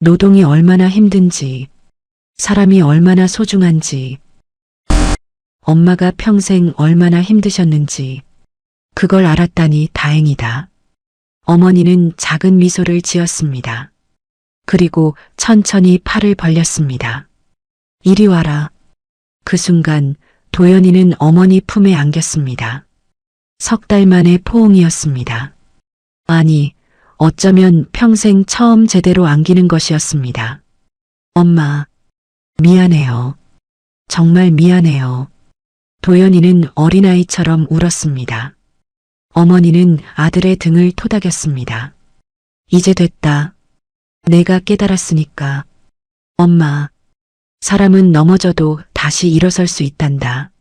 Speaker 2: 노동이 얼마나 힘든지, 사람이 얼마나 소중한지, 엄마가 평생 얼마나 힘드셨는지, 그걸 알았다니 다행이다. 어머니는 작은 미소를 지었습니다. 그리고 천천히 팔을 벌렸습니다. 이리 와라. 그 순간 도연이는 어머니 품에 안겼습니다. 석 달 만의 포옹이었습니다. 아니, 어쩌면 평생 처음 제대로 안기는 것이었습니다. 엄마, 미안해요. 정말 미안해요. 도연이는 어린아이처럼 울었습니다. 어머니는 아들의 등을 토닥였습니다. 이제 됐다. 내가 깨달았으니까. 엄마, 사람은 넘어져도 다시 일어설 수 있단다.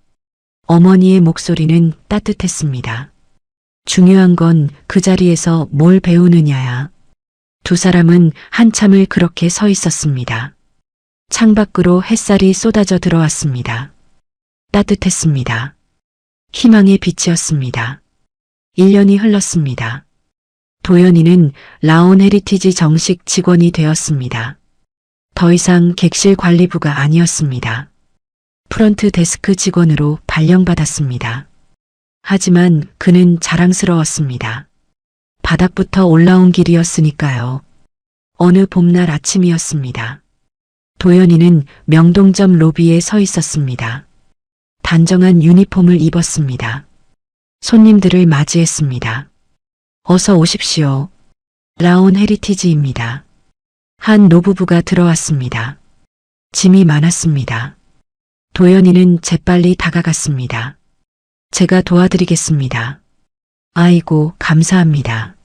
Speaker 2: 어머니의 목소리는 따뜻했습니다. 중요한 건 그 자리에서 뭘 배우느냐야. 두 사람은 한참을 그렇게 서 있었습니다. 창밖으로 햇살이 쏟아져 들어왔습니다. 따뜻했습니다. 희망의 빛이었습니다. 1년이 흘렀습니다. 도연이는 라온 헤리티지 정식 직원이 되었습니다. 더 이상 객실 관리부가 아니었습니다. 프런트 데스크 직원으로 발령받았습니다. 하지만 그는 자랑스러웠습니다. 바닥부터 올라온 길이었으니까요. 어느 봄날 아침이었습니다. 도연이는 명동점 로비에 서 있었습니다. 단정한 유니폼을 입었습니다. 손님들을 맞이했습니다. 어서 오십시오. 라온 헤리티지입니다. 한 노부부가 들어왔습니다. 짐이 많았습니다. 도연이는 재빨리 다가갔습니다. 제가 도와드리겠습니다. 아이고, 감사합니다.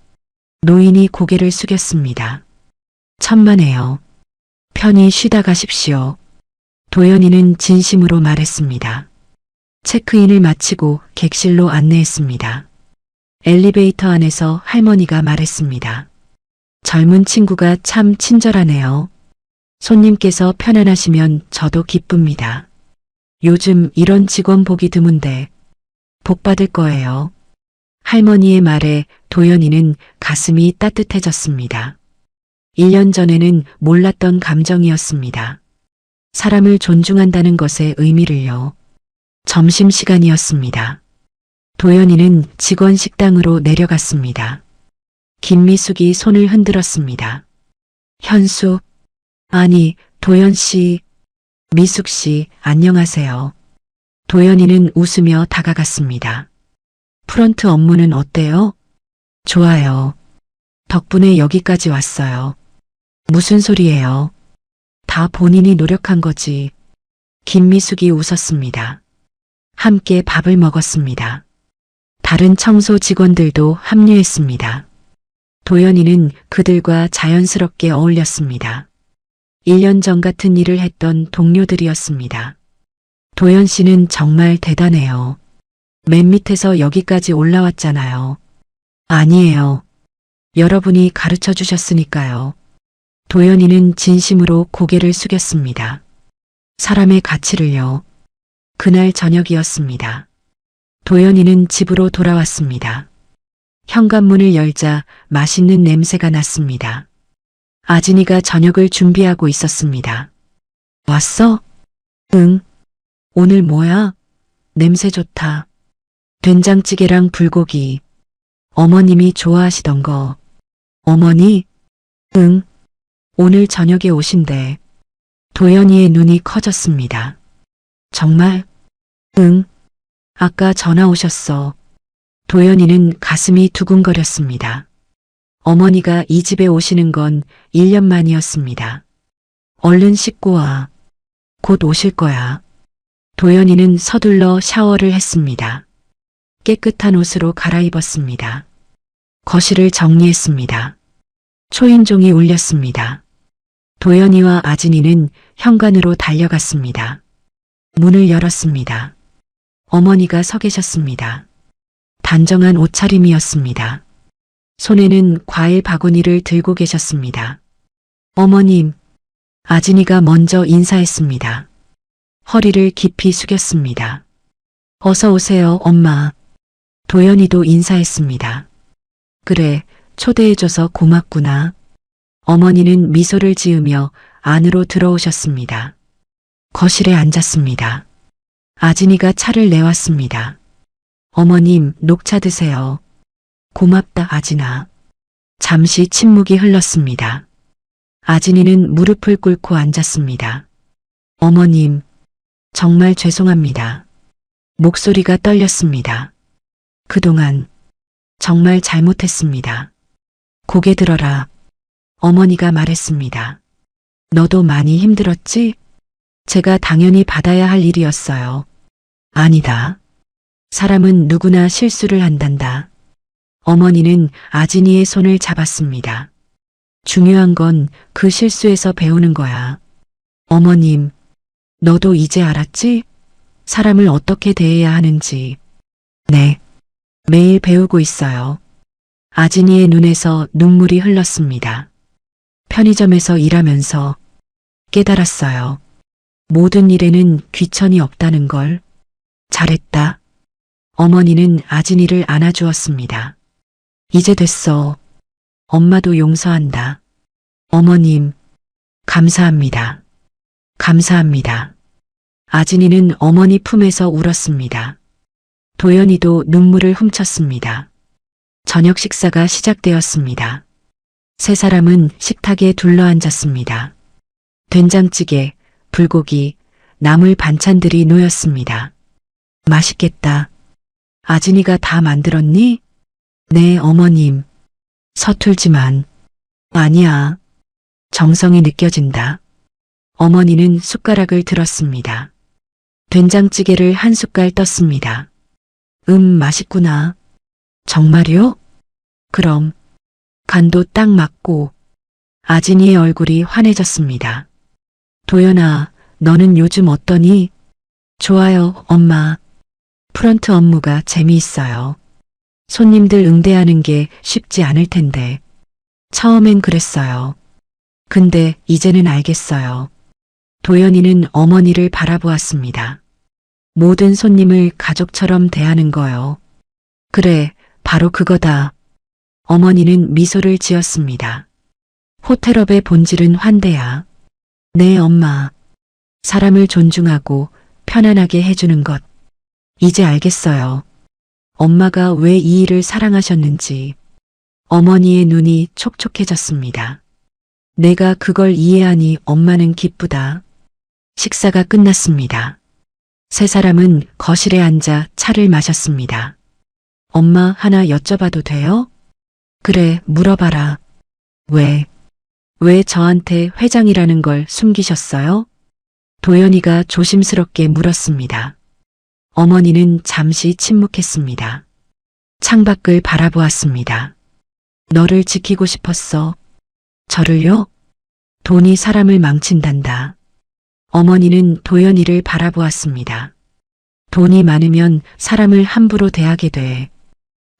Speaker 2: 노인이 고개를 숙였습니다. 천만에요. 편히 쉬다 가십시오. 도연이는 진심으로 말했습니다. 체크인을 마치고 객실로 안내했습니다. 엘리베이터 안에서 할머니가 말했습니다. 젊은 친구가 참 친절하네요. 손님께서 편안하시면 저도 기쁩니다. 요즘 이런 직원 보기 드문데 복 받을 거예요. 할머니의 말에 도연이는 가슴이 따뜻해졌습니다. 1년 전에는 몰랐던 감정이었습니다. 사람을 존중한다는 것의 의미를요. 점심시간이었습니다. 도연이는 직원 식당으로 내려갔습니다. 김미숙이 손을 흔들었습니다. 현수, 아니, 도연 씨. 미숙 씨, 안녕하세요. 도연이는 웃으며 다가갔습니다. 프런트 업무는 어때요? 좋아요. 덕분에 여기까지 왔어요. 무슨 소리예요? 다 본인이 노력한 거지. 김미숙이 웃었습니다. 함께 밥을 먹었습니다. 다른 청소 직원들도 합류했습니다. 도연이는 그들과 자연스럽게 어울렸습니다. 1년 전 같은 일을 했던 동료들이었습니다. 도연 씨는 정말 대단해요. 맨 밑에서 여기까지 올라왔잖아요. 아니에요. 여러분이 가르쳐 주셨으니까요. 도연이는 진심으로 고개를 숙였습니다. 사람의 가치를요. 그날 저녁이었습니다. 도연이는 집으로 돌아왔습니다. 현관문을 열자 맛있는 냄새가 났습니다. 아진이가 저녁을 준비하고 있었습니다. 왔어? 응. 오늘 뭐야? 냄새 좋다. 된장찌개랑 불고기. 어머님이 좋아하시던 거. 어머니? 응. 오늘 저녁에 오신대. 도연이의 눈이 커졌습니다. 정말? 응. 아까 전화 오셨어. 도연이는 가슴이 두근거렸습니다. 어머니가 이 집에 오시는 건 1년 만이었습니다. 얼른 씻고 와. 곧 오실 거야. 도연이는 서둘러 샤워를 했습니다. 깨끗한 옷으로 갈아입었습니다. 거실을 정리했습니다. 초인종이 울렸습니다. 도연이와 아진이는 현관으로 달려갔습니다. 문을 열었습니다. 어머니가 서 계셨습니다. 단정한 옷차림이었습니다. 손에는 과일 바구니를 들고 계셨습니다. 어머님, 아진이가 먼저 인사했습니다. 허리를 깊이 숙였습니다. 어서 오세요, 엄마. 도연이도 인사했습니다. 그래, 초대해줘서 고맙구나. 어머니는 미소를 지으며 안으로 들어오셨습니다. 거실에 앉았습니다. 아진이가 차를 내왔습니다. 어머님, 녹차 드세요. 고맙다, 아진아. 잠시 침묵이 흘렀습니다. 아진이는 무릎을 꿇고 앉았습니다. 어머님, 정말 죄송합니다. 목소리가 떨렸습니다. 그동안 정말 잘못했습니다. 고개 들어라. 어머니가 말했습니다. 너도 많이 힘들었지? 제가 당연히 받아야 할 일이었어요. 아니다. 사람은 누구나 실수를 한단다. 어머니는 아진이의 손을 잡았습니다. 중요한 건 그 실수에서 배우는 거야. 어머님, 너도 이제 알았지? 사람을 어떻게 대해야 하는지. 네. 매일 배우고 있어요. 아진이의 눈에서 눈물이 흘렀습니다. 편의점에서 일하면서 깨달았어요. 모든 일에는 귀천이 없다는 걸. 잘했다. 어머니는 아진이를 안아주었습니다. 이제 됐어. 엄마도 용서한다. 어머님, 감사합니다. 감사합니다. 아진이는 어머니 품에서 울었습니다. 도연이도 눈물을 훔쳤습니다. 저녁 식사가 시작되었습니다. 세 사람은 식탁에 둘러앉았습니다. 된장찌개, 불고기, 나물 반찬들이 놓였습니다. 맛있겠다. 아진이가 다 만들었니? 네, 어머님. 서툴지만. 아니야. 정성이 느껴진다. 어머니는 숟가락을 들었습니다. 된장찌개를 한 숟갈 떴습니다. 맛있구나. 정말요? 그럼. 간도 딱 맞고. 아진이의 얼굴이 환해졌습니다. 도연아, 너는 요즘 어떠니? 좋아요, 엄마. 프런트 업무가 재미있어요. 손님들 응대하는 게 쉽지 않을 텐데. 처음엔 그랬어요. 근데 이제는 알겠어요. 도연이는 어머니를 바라보았습니다. 모든 손님을 가족처럼 대하는 거요. 그래, 바로 그거다. 어머니는 미소를 지었습니다. 호텔업의 본질은 환대야. 네, 엄마. 사람을 존중하고 편안하게 해주는 것. 이제 알겠어요. 엄마가 왜 이 일을 사랑하셨는지. 어머니의 눈이 촉촉해졌습니다. 내가 그걸 이해하니 엄마는 기쁘다. 식사가 끝났습니다. 세 사람은 거실에 앉아 차를 마셨습니다. 엄마, 하나 여쭤봐도 돼요? 그래, 물어봐라. 왜 저한테 회장이라는 걸 숨기셨어요? 도연이가 조심스럽게 물었습니다. 어머니는 잠시 침묵했습니다. 창밖을 바라보았습니다. 너를 지키고 싶었어. 저를요? 돈이 사람을 망친단다. 어머니는 도연이를 바라보았습니다. 돈이 많으면 사람을 함부로 대하게 돼.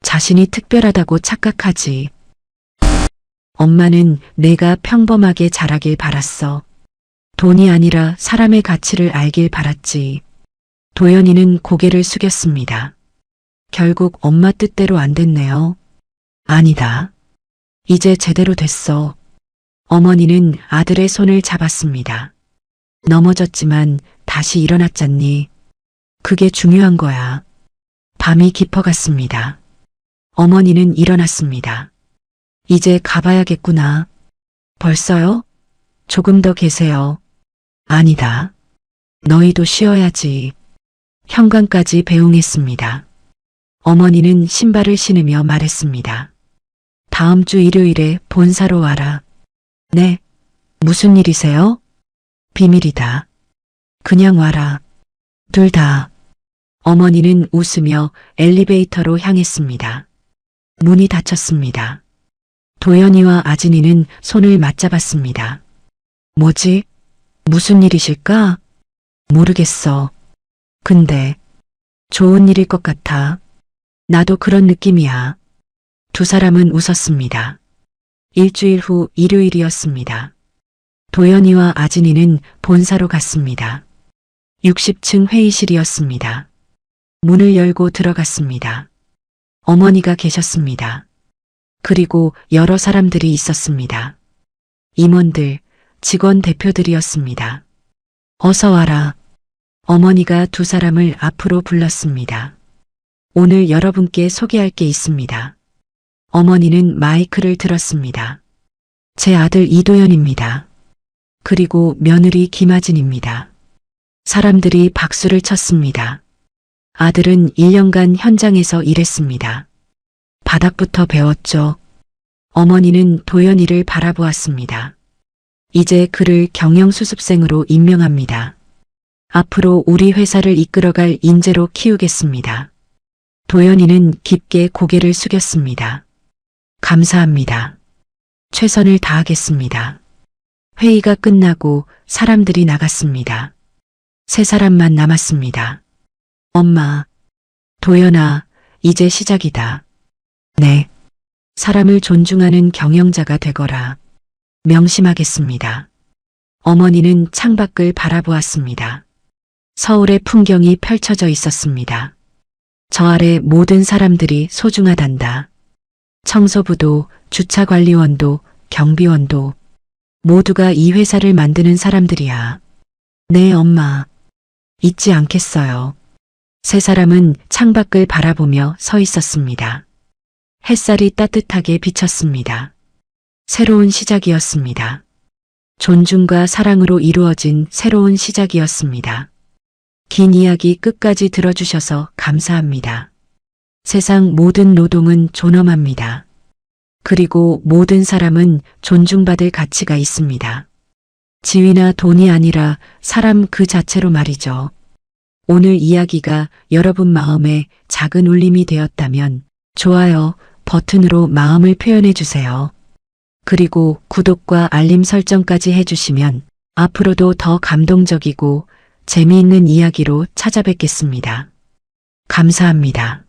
Speaker 2: 자신이 특별하다고 착각하지. 엄마는 내가 평범하게 자라길 바랐어. 돈이 아니라 사람의 가치를 알길 바랐지. 도연이는 고개를 숙였습니다. 결국 엄마 뜻대로 안 됐네요. 아니다. 이제 제대로 됐어. 어머니는 아들의 손을 잡았습니다. 넘어졌지만 다시 일어났잖니. 그게 중요한 거야. 밤이 깊어갔습니다. 어머니는 일어났습니다. 이제 가봐야겠구나. 벌써요? 조금 더 계세요. 아니다. 너희도 쉬어야지. 현관까지 배웅했습니다. 어머니는 신발을 신으며 말했습니다. 다음 주 일요일에 본사로 와라. 네. 무슨 일이세요? 비밀이다. 그냥 와라. 둘 다. 어머니는 웃으며 엘리베이터로 향했습니다. 문이 닫혔습니다. 도연이와 아진이는 손을 맞잡았습니다. 뭐지? 무슨 일이실까? 모르겠어. 근데 좋은 일일 것 같아. 나도 그런 느낌이야. 두 사람은 웃었습니다. 일주일 후 일요일이었습니다. 도연이와 아진이는 본사로 갔습니다. 60층 회의실이었습니다. 문을 열고 들어갔습니다. 어머니가 계셨습니다. 그리고 여러 사람들이 있었습니다. 임원들, 직원 대표들이었습니다. 어서 와라. 어머니가 두 사람을 앞으로 불렀습니다. 오늘 여러분께 소개할 게 있습니다. 어머니는 마이크를 들었습니다. 제 아들 이도연입니다. 그리고 며느리 김아진입니다. 사람들이 박수를 쳤습니다. 아들은 1년간 현장에서 일했습니다. 바닥부터 배웠죠. 어머니는 도연이를 바라보았습니다. 이제 그를 경영수습생으로 임명합니다. 앞으로 우리 회사를 이끌어갈 인재로 키우겠습니다. 도연이는 깊게 고개를 숙였습니다. 감사합니다. 최선을 다하겠습니다. 회의가 끝나고 사람들이 나갔습니다. 세 사람만 남았습니다. 엄마, 도연아, 이제 시작이다. 네. 사람을 존중하는 경영자가 되거라. 명심하겠습니다. 어머니는 창밖을 바라보았습니다. 서울의 풍경이 펼쳐져 있었습니다. 저 아래 모든 사람들이 소중하단다. 청소부도, 주차관리원도, 경비원도 모두가 이 회사를 만드는 사람들이야. 네, 엄마. 잊지 않겠어요. 세 사람은 창밖을 바라보며 서 있었습니다. 햇살이 따뜻하게 비쳤습니다. 새로운 시작이었습니다. 존중과 사랑으로 이루어진 새로운 시작이었습니다. 긴 이야기 끝까지 들어주셔서 감사합니다. 세상 모든 노동은 존엄합니다. 그리고 모든 사람은 존중받을 가치가 있습니다. 지위나 돈이 아니라 사람 그 자체로 말이죠. 오늘 이야기가 여러분 마음에 작은 울림이 되었다면 좋아요 버튼으로 마음을 표현해 주세요. 그리고 구독과 알림 설정까지 해주시면 앞으로도 더 감동적이고 재미있는 이야기로 찾아뵙겠습니다. 감사합니다.